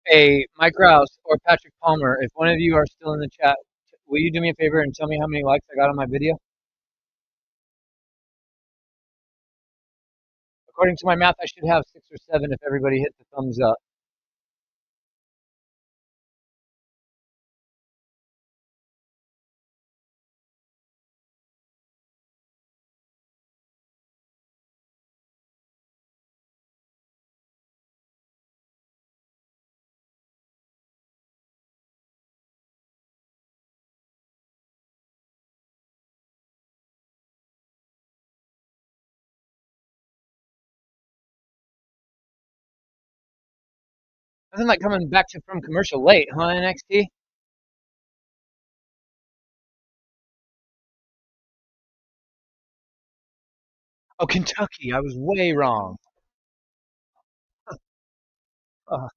Hey, Mike Rouse or Patrick Palmer, if one of you are still in the chat, will you do me a favor and tell me how many likes I got on my video? According to my math, I should have 6 or 7 if everybody hit the thumbs up. Nothing like coming back from commercial late, huh, NXT? Oh, Kentucky. I was way wrong. Uh,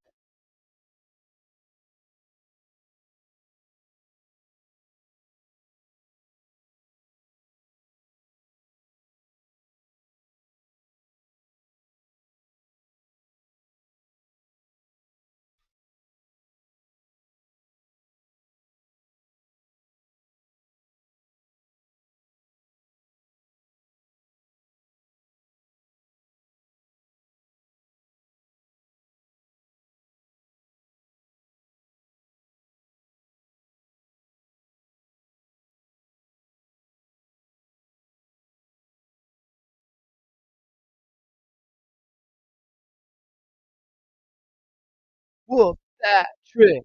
whoop that trick.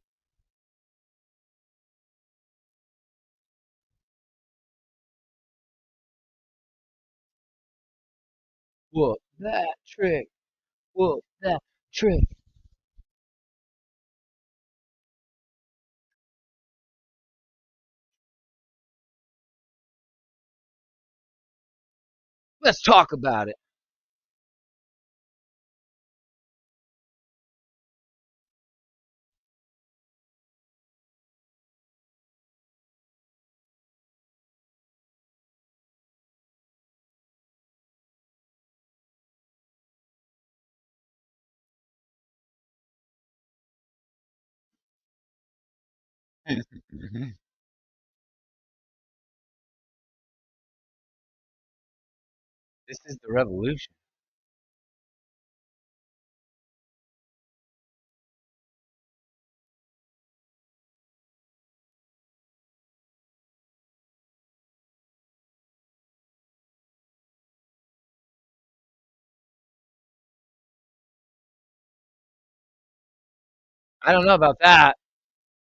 Whoop that trick. Whoop that trick. Let's talk about it. This is the revolution. I don't know about that,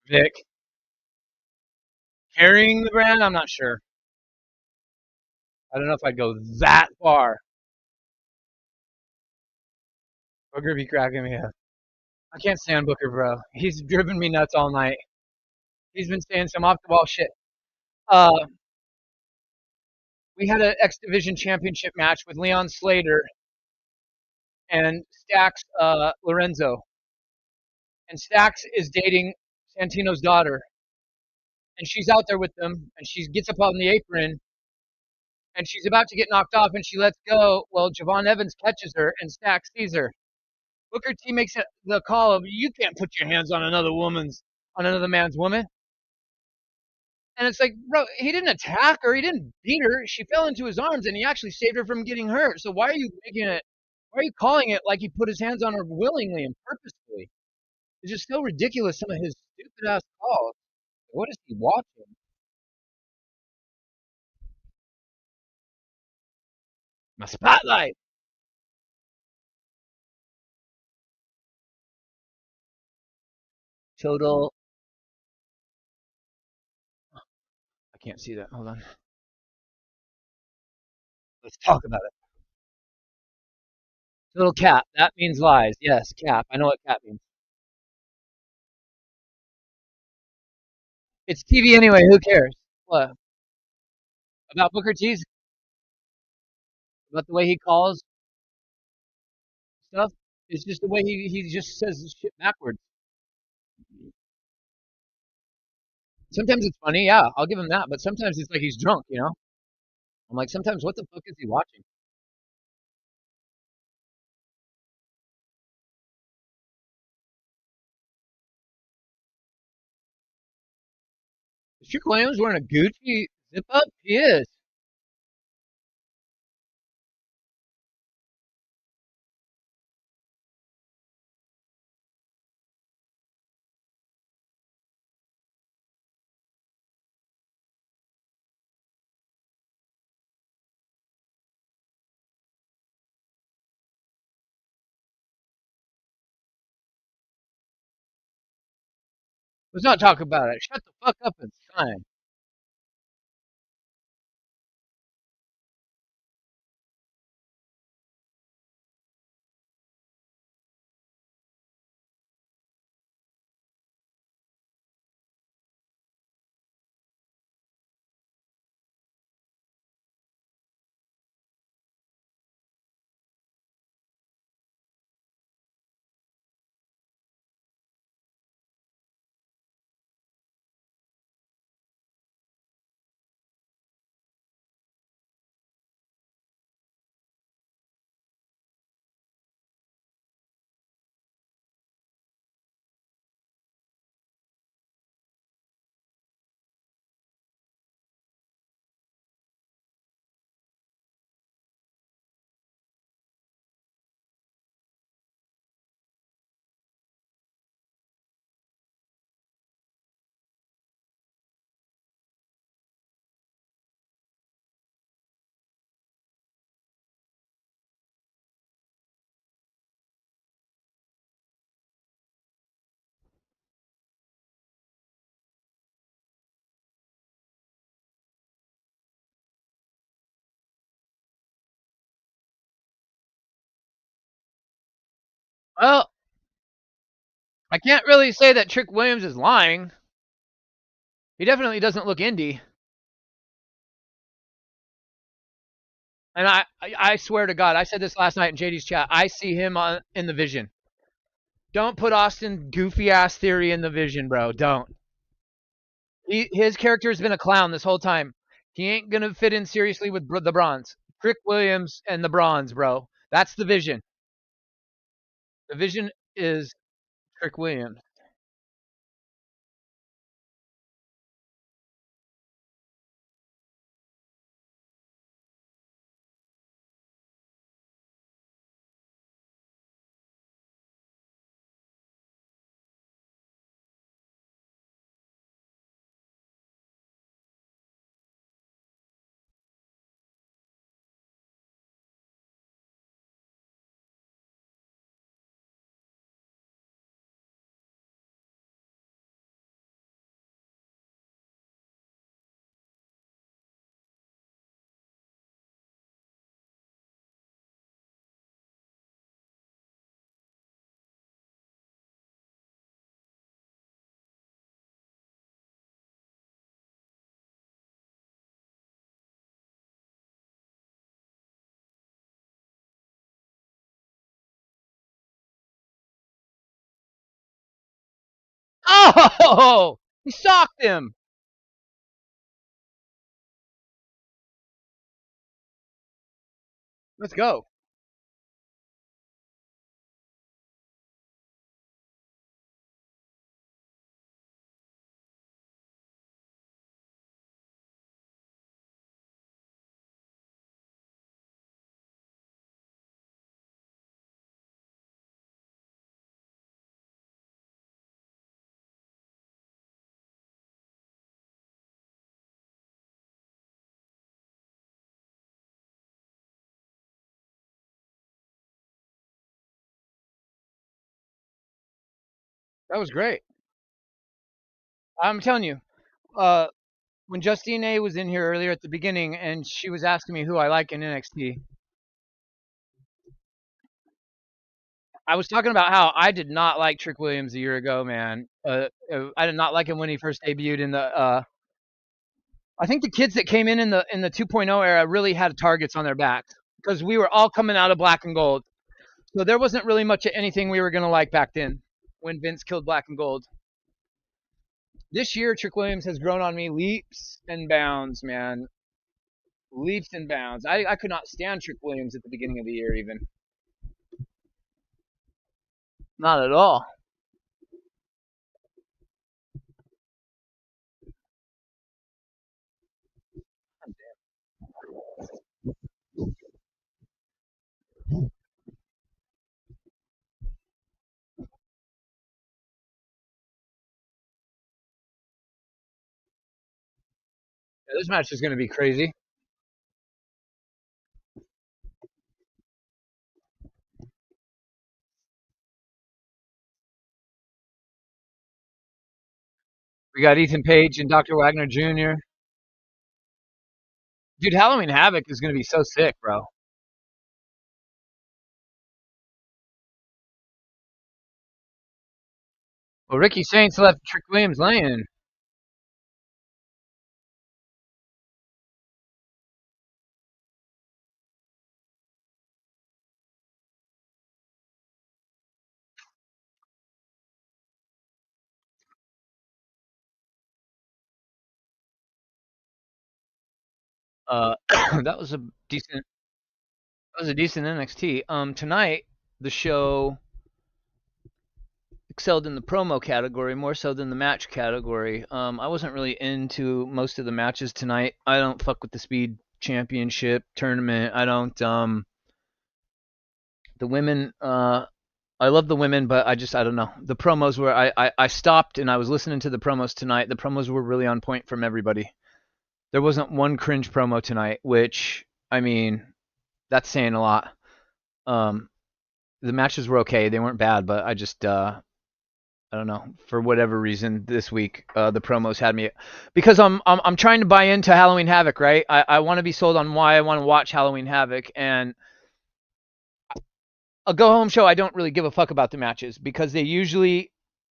Vic. Carrying the brand, I'm not sure. I don't know if I'd go that far. Booker be cracking me up. I can't stand Booker, bro. He's driven me nuts all night. He's been saying some off the wall shit. Uh, we had an X-Division Championship match with Leon Slater and Stax Lorenzo. And Stax is dating Santino's daughter. And she's out there with them, and she gets up on the apron, and she's about to get knocked off, and she lets go. Well, Javon Evans catches her, and Stax sees her. Booker T makes the call of, you can't put your hands on another man's woman. And it's like, bro, he didn't attack her. He didn't beat her. She fell into his arms, and he actually saved her from getting hurt. So why are you making it? Why are you calling it like he put his hands on her willingly and purposefully? It's just so ridiculous. Some of his stupid ass calls. What is he watching? My spotlight. Total. I can't see that. Hold on. Let's talk about it. Total cap. That means lies. Yes, cap. I know what cap means. It's TV anyway. Who cares? What about Booker T's? About the way he calls stuff? It's just the way he just says shit backwards. Sometimes it's funny, yeah, I'll give him that. But sometimes it's like he's drunk, you know. I'm like, sometimes what the fuck is he watching? Is Trick Williams wearing a Gucci zip up? He is. Let's not talk about it. Shut the fuck up and sign. Well, I can't really say that Trick Williams is lying. He definitely doesn't look indie. And I swear to God, I said this last night in JD's chat. I see him in the Vision. Don't put Austin goofy ass Theory in the Vision, bro. Don't. His character has been a clown this whole time. He ain't gonna fit in seriously with the Bronze. Trick Williams and the Bronze, bro. That's the Vision. The Vision is Trick Williams. Oh! He socked him! Let's go. That was great. I'm telling you, when Justine A was in here earlier at the beginning and she was asking me who I like in NXT, I was talking about how I did not like Trick Williams a year ago, man. I did not like him when he first debuted in the. I think the kids that came in the 2.0 era really had targets on their backs because we were all coming out of Black and Gold, so there wasn't really much of anything we were gonna like back then when Vince killed Black and Gold. This year, Trick Williams has grown on me leaps and bounds, man. Leaps and bounds. I could not stand Trick Williams at the beginning of the year, even. Not at all. Yeah, this match is going to be crazy. We got Ethan Page and Dr. Wagner Jr. Dude, Halloween Havoc is going to be so sick, bro. Well, Ricky Saints left Trick Williams laying. That was a decent. That was a decent NXT. Tonight the show excelled in the promo category more so than the match category. I wasn't really into most of the matches tonight. I don't fuck with the Speed Championship tournament. I don't. The women. I love the women, but I don't know. The promos were. I stopped and I was listening to the promos tonight. The promos were really on point from everybody. There wasn't one cringe promo tonight, which I mean, that's saying a lot. The matches were okay. They weren't bad, but I just I don't know, for whatever reason this week the promos had me because I'm trying to buy into Halloween Havoc, right? I want to be sold on why I want to watch Halloween Havoc, and a go-home show, I don't really give a fuck about the matches because they usually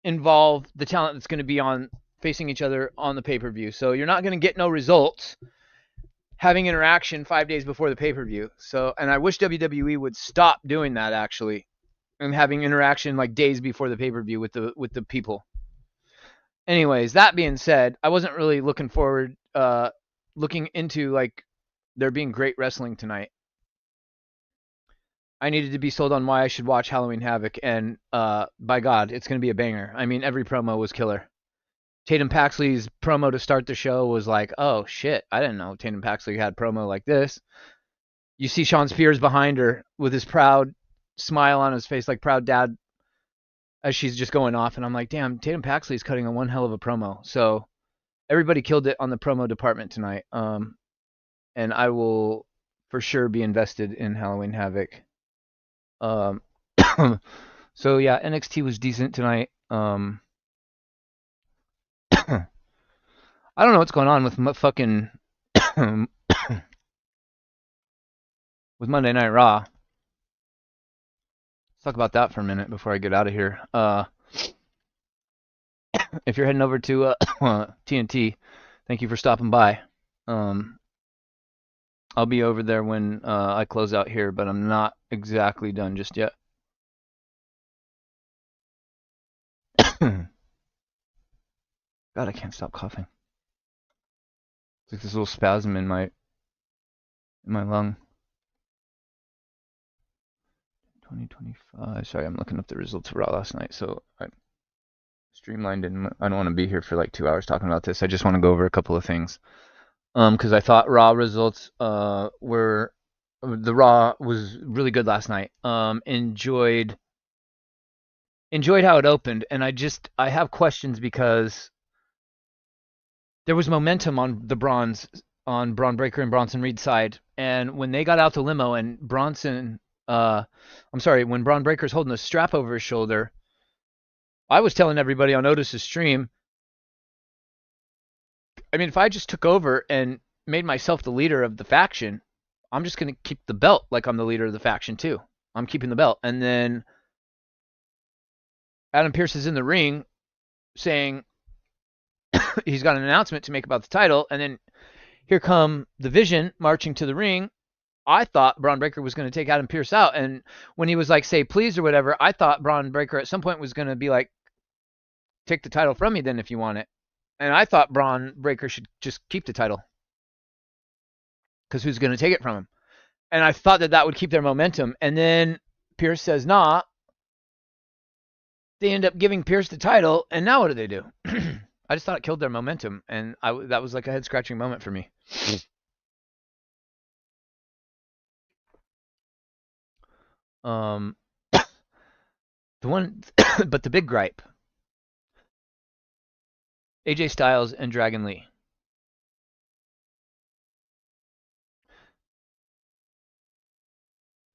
involve the talent that's going to be on facing each other on the pay-per-view. So you're not going to get no results having interaction 5 days before the pay-per-view. So, and I wish WWE would stop doing that actually, and having interaction like days before the pay-per-view with the people. Anyways, that being said, I wasn't really looking into like there being great wrestling tonight. I needed to be sold on why I should watch Halloween Havoc, and by God, it's going to be a banger. I mean, every promo was killer. Tatum Paxley's promo to start the show was like, oh shit, I didn't know Tatum Paxley had promo like this. You see Sean Spears behind her with his proud smile on his face, like proud dad, as she's just going off, and I'm like, damn, Tatum Paxley's cutting a one hell of a promo. So everybody killed it on the promo department tonight. And I will for sure be invested in Halloween Havoc. So yeah, NXT was decent tonight. I don't know what's going on with fucking with Monday Night Raw. Let's talk about that for a minute before I get out of here. If you're heading over to TNT, thank you for stopping by. I'll be over there when I close out here, but I'm not exactly done just yet. God, I can't stop coughing. It's like this little spasm in my lung. 2025. Sorry, I'm looking up the results for Raw last night, so I streamlined and I don't want to be here for like 2 hours talking about this. I just want to go over a couple of things. Because I thought Raw results the Raw was really good last night. Enjoyed how it opened, and I have questions because there was momentum on Braun Breaker and Bronson Reed's side, and when they got out the limo and when Braun Breaker's holding the strap over his shoulder, I was telling everybody on Otis's stream, I mean, if I just took over and made myself the leader of the faction, I'm just going to keep the belt like I'm the leader of the faction too. I'm keeping the belt. And then Adam Pearce is in the ring saying he's got an announcement to make about the title. And then here come the Vision marching to the ring. I thought Braun Breaker was going to take Adam Pearce out. And when he was like, say please or whatever, I thought Braun Breaker at some point was going to be like, take the title from me then if you want it. And I thought Braun Breaker should just keep the title. Because who's going to take it from him? And I thought that would keep their momentum. And then Pearce says, nah. They end up giving Pearce the title. And now what do they do? I just thought it killed their momentum. And that was like a head-scratching moment for me. But the big gripe. AJ Styles and Dragon Lee.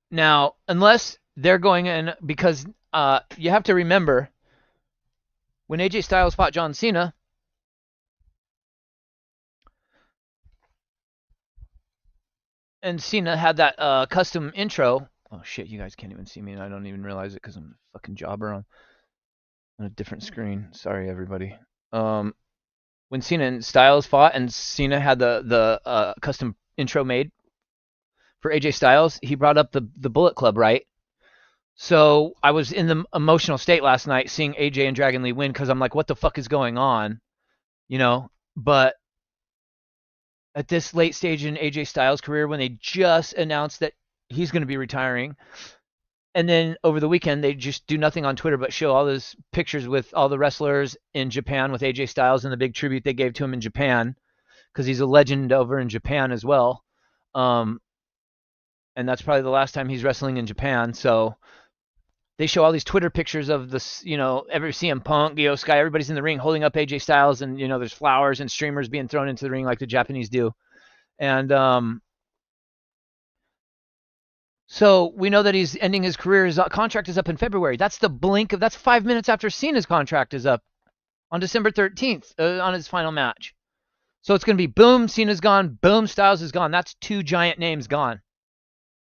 Now, unless they're going in, because you have to remember, when AJ Styles fought John Cena, and Cena had that custom intro. Oh shit, you guys can't even see me, and I don't even realize it because I'm a fucking jobber on a different screen. Sorry, everybody. When Cena and Styles fought, and Cena had the custom intro made for AJ Styles, he brought up the Bullet Club, right? So I was in the emotional state last night seeing AJ and Dragon Lee win because I'm like, what the fuck is going on? You know, but at this late stage in AJ Styles' career, when they just announced that he's going to be retiring, and then over the weekend they just do nothing on Twitter but show all those pictures with all the wrestlers in Japan with AJ Styles and the big tribute they gave to him in Japan because he's a legend over in Japan as well. And that's probably the last time he's wrestling in Japan. So they show all these Twitter pictures of this, you know, every CM Punk, Io Sky, everybody's in the ring holding up AJ Styles, and, you know, there's flowers and streamers being thrown into the ring like the Japanese do. And so we know that he's ending his career. His contract is up in February. That's 5 minutes after Cena's contract is up on December 13th on his final match. So it's going to be boom, Cena's gone, boom, Styles is gone. That's two giant names gone.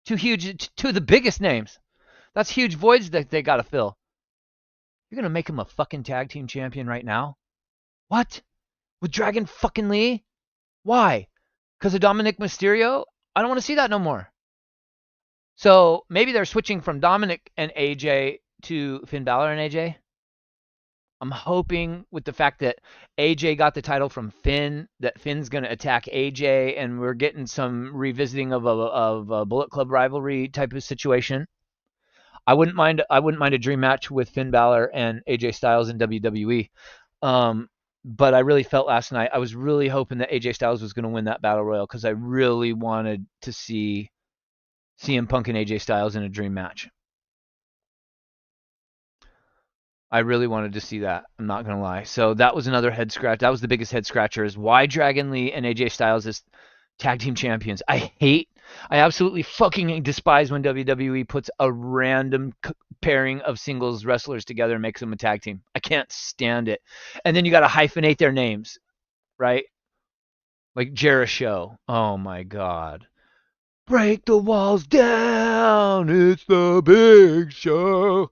Two of the biggest names. That's huge voids that they got to fill. You're going to make him a fucking tag team champion right now? What? With Dragon fucking Lee? Why? Because of Dominic Mysterio? I don't want to see that no more. So maybe they're switching from Dominic and AJ to Finn Balor and AJ. I'm hoping with the fact that AJ got the title from Finn, that Finn's going to attack AJ, and we're getting some revisiting of a Bullet Club rivalry type of situation. I wouldn't mind a dream match with Finn Balor and AJ Styles in WWE. But I really felt last night, I was really hoping that AJ Styles was going to win that Battle Royal because I really wanted to see CM Punk and AJ Styles in a dream match. I really wanted to see that. I'm not going to lie. So that was another head scratch. That was the biggest head scratcher, is why Dragon Lee and AJ Styles as tag team champions. I absolutely fucking despise when WWE puts a random pairing of singles wrestlers together and makes them a tag team. I can't stand it. And then you got to hyphenate their names, right? Like Jericho. Oh my God. Break the walls down. It's the big show.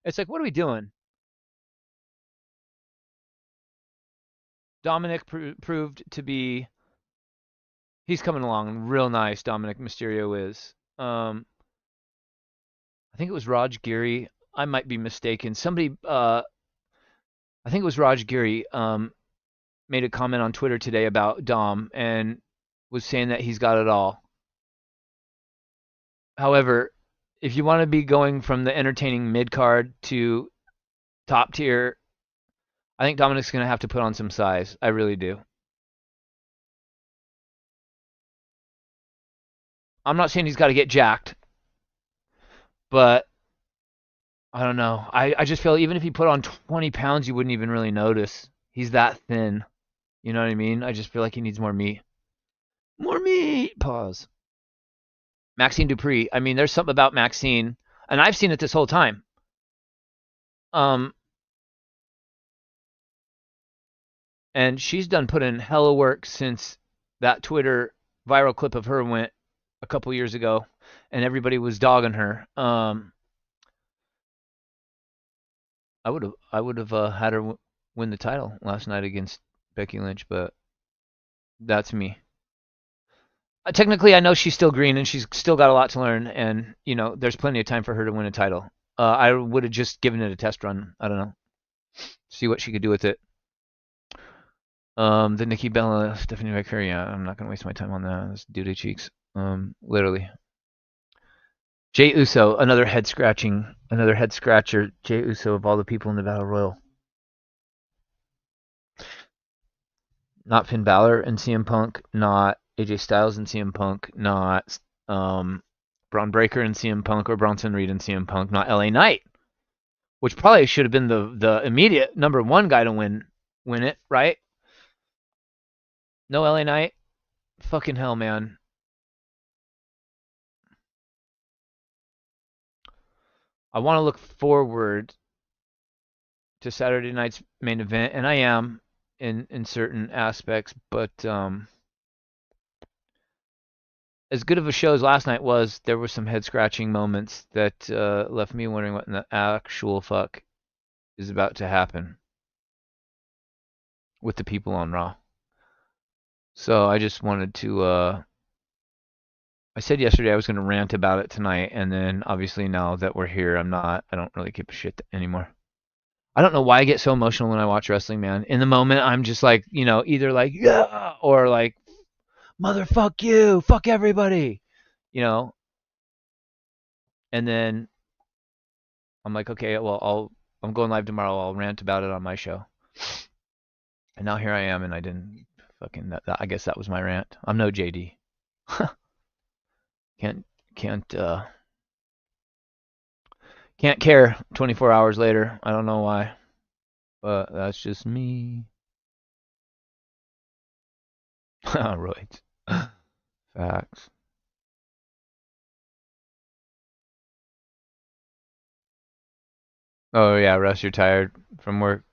It's like, what are we doing? Dominic proved to be, he's coming along real nice. Dominic Mysterio is. I think it was Raj Giri. I might be mistaken. Somebody, I think it was Raj Giri, made a comment on Twitter today about Dom and was saying that he's got it all. However, if you want to be going from the entertaining mid card to top tier, I think Dominic's going to have to put on some size. I really do. I'm not saying he's got to get jacked, but I don't know. I just feel even if he put on 20 pounds, you wouldn't even really notice. He's that thin. You know what I mean? I just feel like he needs more meat. More meat! Pause. Maxine Dupree. I mean, there's something about Maxine, and I've seen it this whole time. And she's done put in hella work since that Twitter viral clip of her went a couple years ago, and everybody was dogging her. I would have had her win the title last night against Becky Lynch, but that's me. Technically, I know she's still green and she's still got a lot to learn, and you know, there's plenty of time for her to win a title. I would have just given it a test run. I don't know, see what she could do with it. The Nikki Bella, Stephanie McCurry. Yeah, I'm not gonna waste my time on that. That's duty cheeks. Literally. Jey Uso, another head scratcher. Jey Uso of all the people in the Battle Royal. Not Finn Balor and CM Punk, not AJ Styles and CM Punk, not Braun Breaker and CM Punk, or Bronson Reed and CM Punk, not LA Knight, which probably should have been the immediate number one guy to win it, right? No LA Knight. Fucking hell, man. I want to look forward to Saturday night's main event, and I am in certain aspects, but as good of a show as last night was, there were some head-scratching moments that left me wondering what in the actual fuck is about to happen with the people on Raw. So I just wanted to, I said yesterday I was going to rant about it tonight, and then obviously now that we're here, I don't really give a shit anymore. I don't know why I get so emotional when I watch wrestling, man. In the moment, I'm just like, you know, either like, yeah, or like, motherfuck you, fuck everybody, you know. And then I'm like, okay, well, I'm going live tomorrow. I'll rant about it on my show. And now here I am, and I didn't fucking. I guess that was my rant. I'm no JD. Can't care 24 hours later. I don't know why, but that's just me. Right. Facts. Oh yeah, Russ, you're tired from work.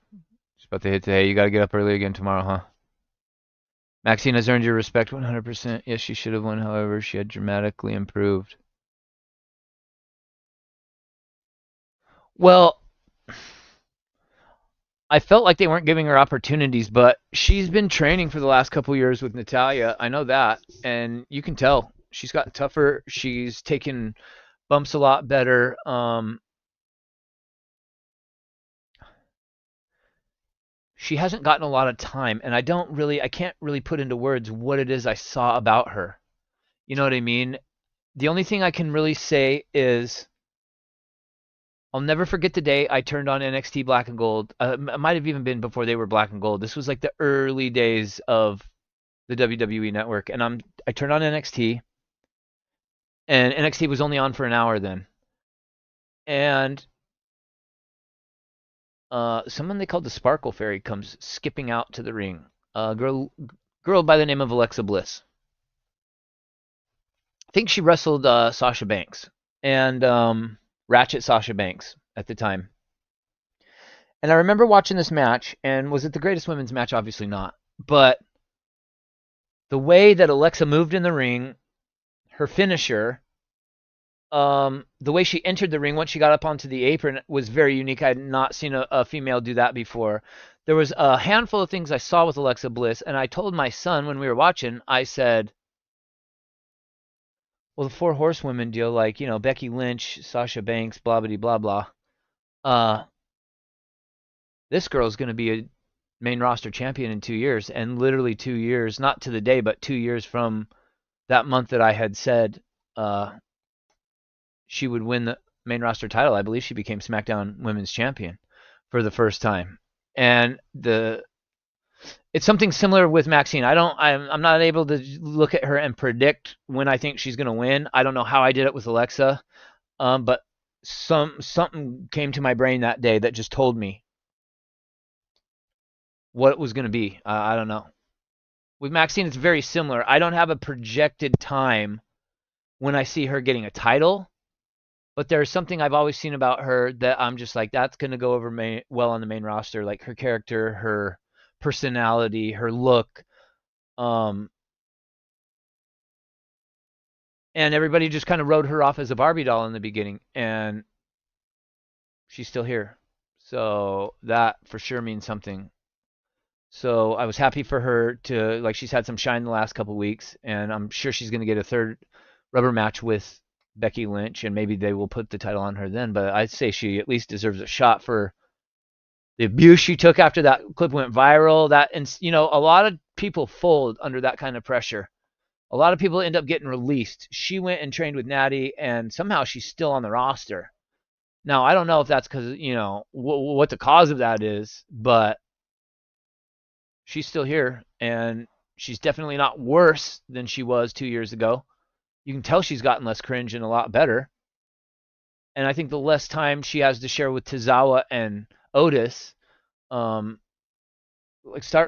Just about to hit the hay. You gotta get up early again tomorrow, huh? Maxine has earned your respect 100%. Yes, she should have won. However, she had dramatically improved. Well, I felt like they weren't giving her opportunities, but she's been training for the last couple years with Natalia. I know that, and you can tell she's gotten tougher. She's taken bumps a lot better. She hasn't gotten a lot of time, and I can't really put into words what it is I saw about her. You know what I mean? The only thing I can really say is I'll never forget the day I turned on NXT Black and Gold. It might have even been before they were Black and Gold. This was like the early days of the WWE network, and I turned on NXT, and NXT was only on for an hour then, and someone they called the Sparkle Fairy comes skipping out to the ring. A girl by the name of Alexa Bliss. I think she wrestled Sasha Banks and Ratchet Sasha Banks at the time. And I remember watching this match, and was it the greatest women's match? Obviously not. But the way that Alexa moved in the ring, her finisher, the way she entered the ring once she got up onto the apron was very unique. I had not seen a female do that before. There was a handful of things I saw with Alexa Bliss, and I told my son when we were watching, I said, well, the four horsewomen deal, like, Becky Lynch, Sasha Banks, blah, blah, blah, blah. This girl's going to be a main roster champion in 2 years, and literally 2 years, not to the day, but 2 years from that month that I had said she would win the main roster title. I believe she became SmackDown Women's Champion for the first time. And it's something similar with Maxine. I'm not able to look at her and predict when I think she's going to win. I don't know how I did it with Alexa, but something came to my brain that day that just told me what it was going to be. I don't know. With Maxine, it's very similar. I don't have a projected time when I see her getting a title, but there's something I've always seen about her that I'm just like, that's going to go over well on the main roster, like her character, her personality, her look. And everybody just kind of wrote her off as a Barbie doll in the beginning, and she's still here. So that for sure means something. So I was happy for her to, like, she's had some shine the last couple weeks, and I'm sure she's going to get a third rubber match with Becky Lynch, and maybe they will put the title on her then. But I'd say she at least deserves a shot for the abuse she took after that clip went viral. And a lot of people fold under that kind of pressure. A lot of people end up getting released. She went and trained with Natty, and somehow she's still on the roster. Now, I don't know if that's because, what the cause of that is, but she's still here, and she's definitely not worse than she was 2 years ago. You can tell she's gotten less cringe and a lot better. And I think the less time she has to share with Tozawa and Otis, start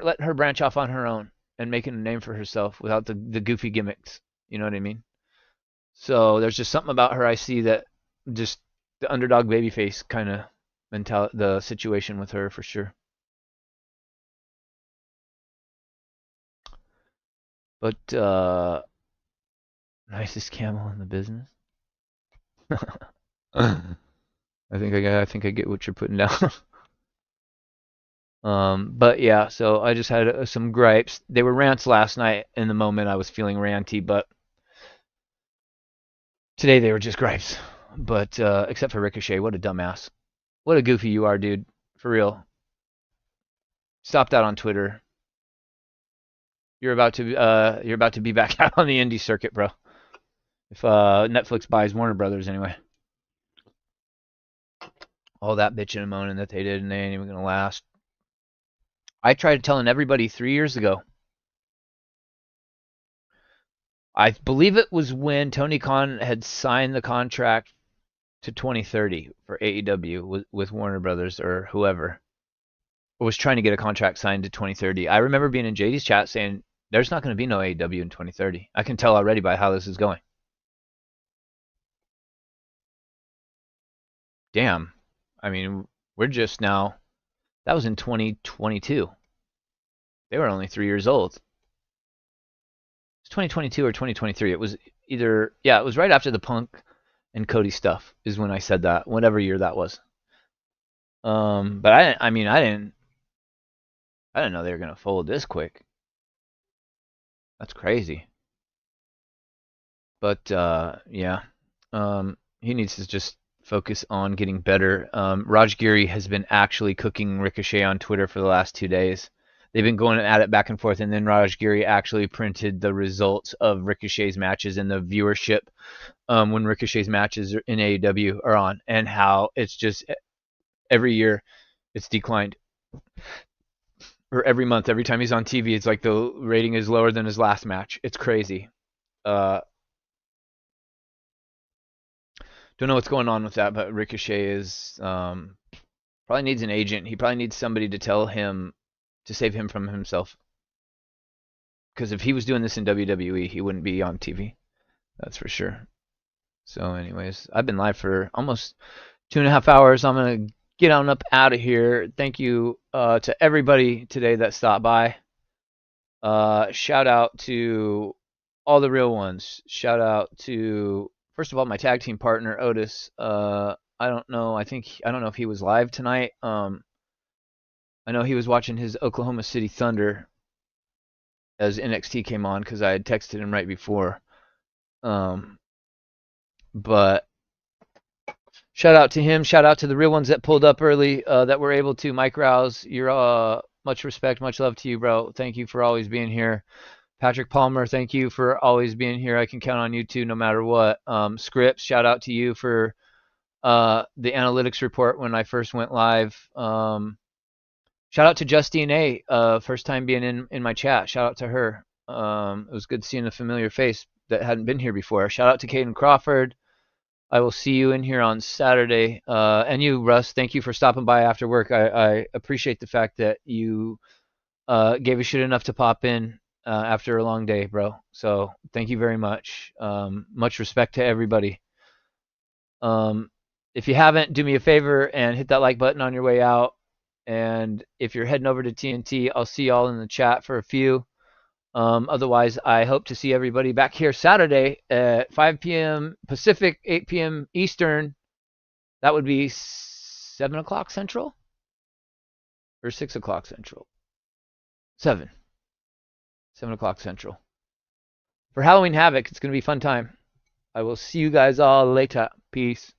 letting her branch off on her own and making a name for herself without the goofy gimmicks. You know what I mean? So there's just something about her I see that just the underdog babyface kind of mentality, the situation with her for sure. But nicest camel in the business. I think I get what you're putting down. But yeah, so I just had some gripes. They were rants last night. In the moment, I was feeling ranty, but today they were just gripes. But except for Ricochet, what a dumbass! What a goofy you are, dude. For real. Stop that on Twitter. You're about to be back out on the indie circuit, bro. If Netflix buys Warner Brothers anyway. All that bitching and moaning that they did, and they ain't even gonna last. I tried telling everybody 3 years ago. I believe it was when Tony Khan had signed the contract to 2030 for AEW with Warner Brothers or whoever, or was trying to get a contract signed to 2030. I remember being in JD's chat saying, there's not going to be no AEW in 2030. I can tell already by how this is going. Damn. I mean, we're just now, that was in 2022. They were only 3 years old. It's 2022 or 2023. It was either, yeah, it was right after the Punk and Cody stuff is when I said that, whatever year that was. But I mean, I didn't know they were gonna fold this quick. That's crazy. But yeah, he needs to just focus on getting better. Raj Giri has been actually cooking Ricochet on Twitter for the last 2 days. They've been going at it back and forth, and then Raj Giri actually printed the results of Ricochet's matches and the viewership when Ricochet's matches in AEW are on, and how it's just every year it's declined. Or every month, every time he's on TV, it's like the rating is lower than his last match. It's crazy. Don't know what's going on with that, but Ricochet is probably needs an agent. He probably needs somebody to tell him to save him from himself. Because if he was doing this in WWE, he wouldn't be on TV. That's for sure. So, anyways, I've been live for almost 2.5 hours. I'm gonna get on up out of here. Thank you to everybody today that stopped by. Shout out to all the real ones. Shout out to, first of all, my tag team partner Otis. I don't know. I don't know if he was live tonight. I know he was watching his Oklahoma City Thunder as NXT came on because I had texted him right before. But shout out to him. Shout out to the real ones that pulled up early that were able to. Mike Rouse, you're much respect, much love to you, bro. Thank you for always being here. Patrick Palmer, thank you for always being here. I can count on you too, no matter what. Scripps, shout out to you for the analytics report when I first went live. Shout out to Justine A, first time being in my chat. Shout out to her. It was good seeing a familiar face that hadn't been here before. Shout out to Caden Crawford. I will see you in here on Saturday. And you, Russ, thank you for stopping by after work. I appreciate the fact that you gave a shit enough to pop in after a long day, bro. So thank you very much. Much respect to everybody. If you haven't, do me a favor and hit that like button on your way out. And if you're heading over to TNT, I'll see y'all in the chat for a few. Otherwise, I hope to see everybody back here Saturday at 5 p.m. Pacific, 8 p.m. Eastern. That would be 7 o'clock Central? Or 6 o'clock Central? 7 o'clock Central. For Halloween Havoc, it's going to be a fun time. I will see you guys all later. Peace.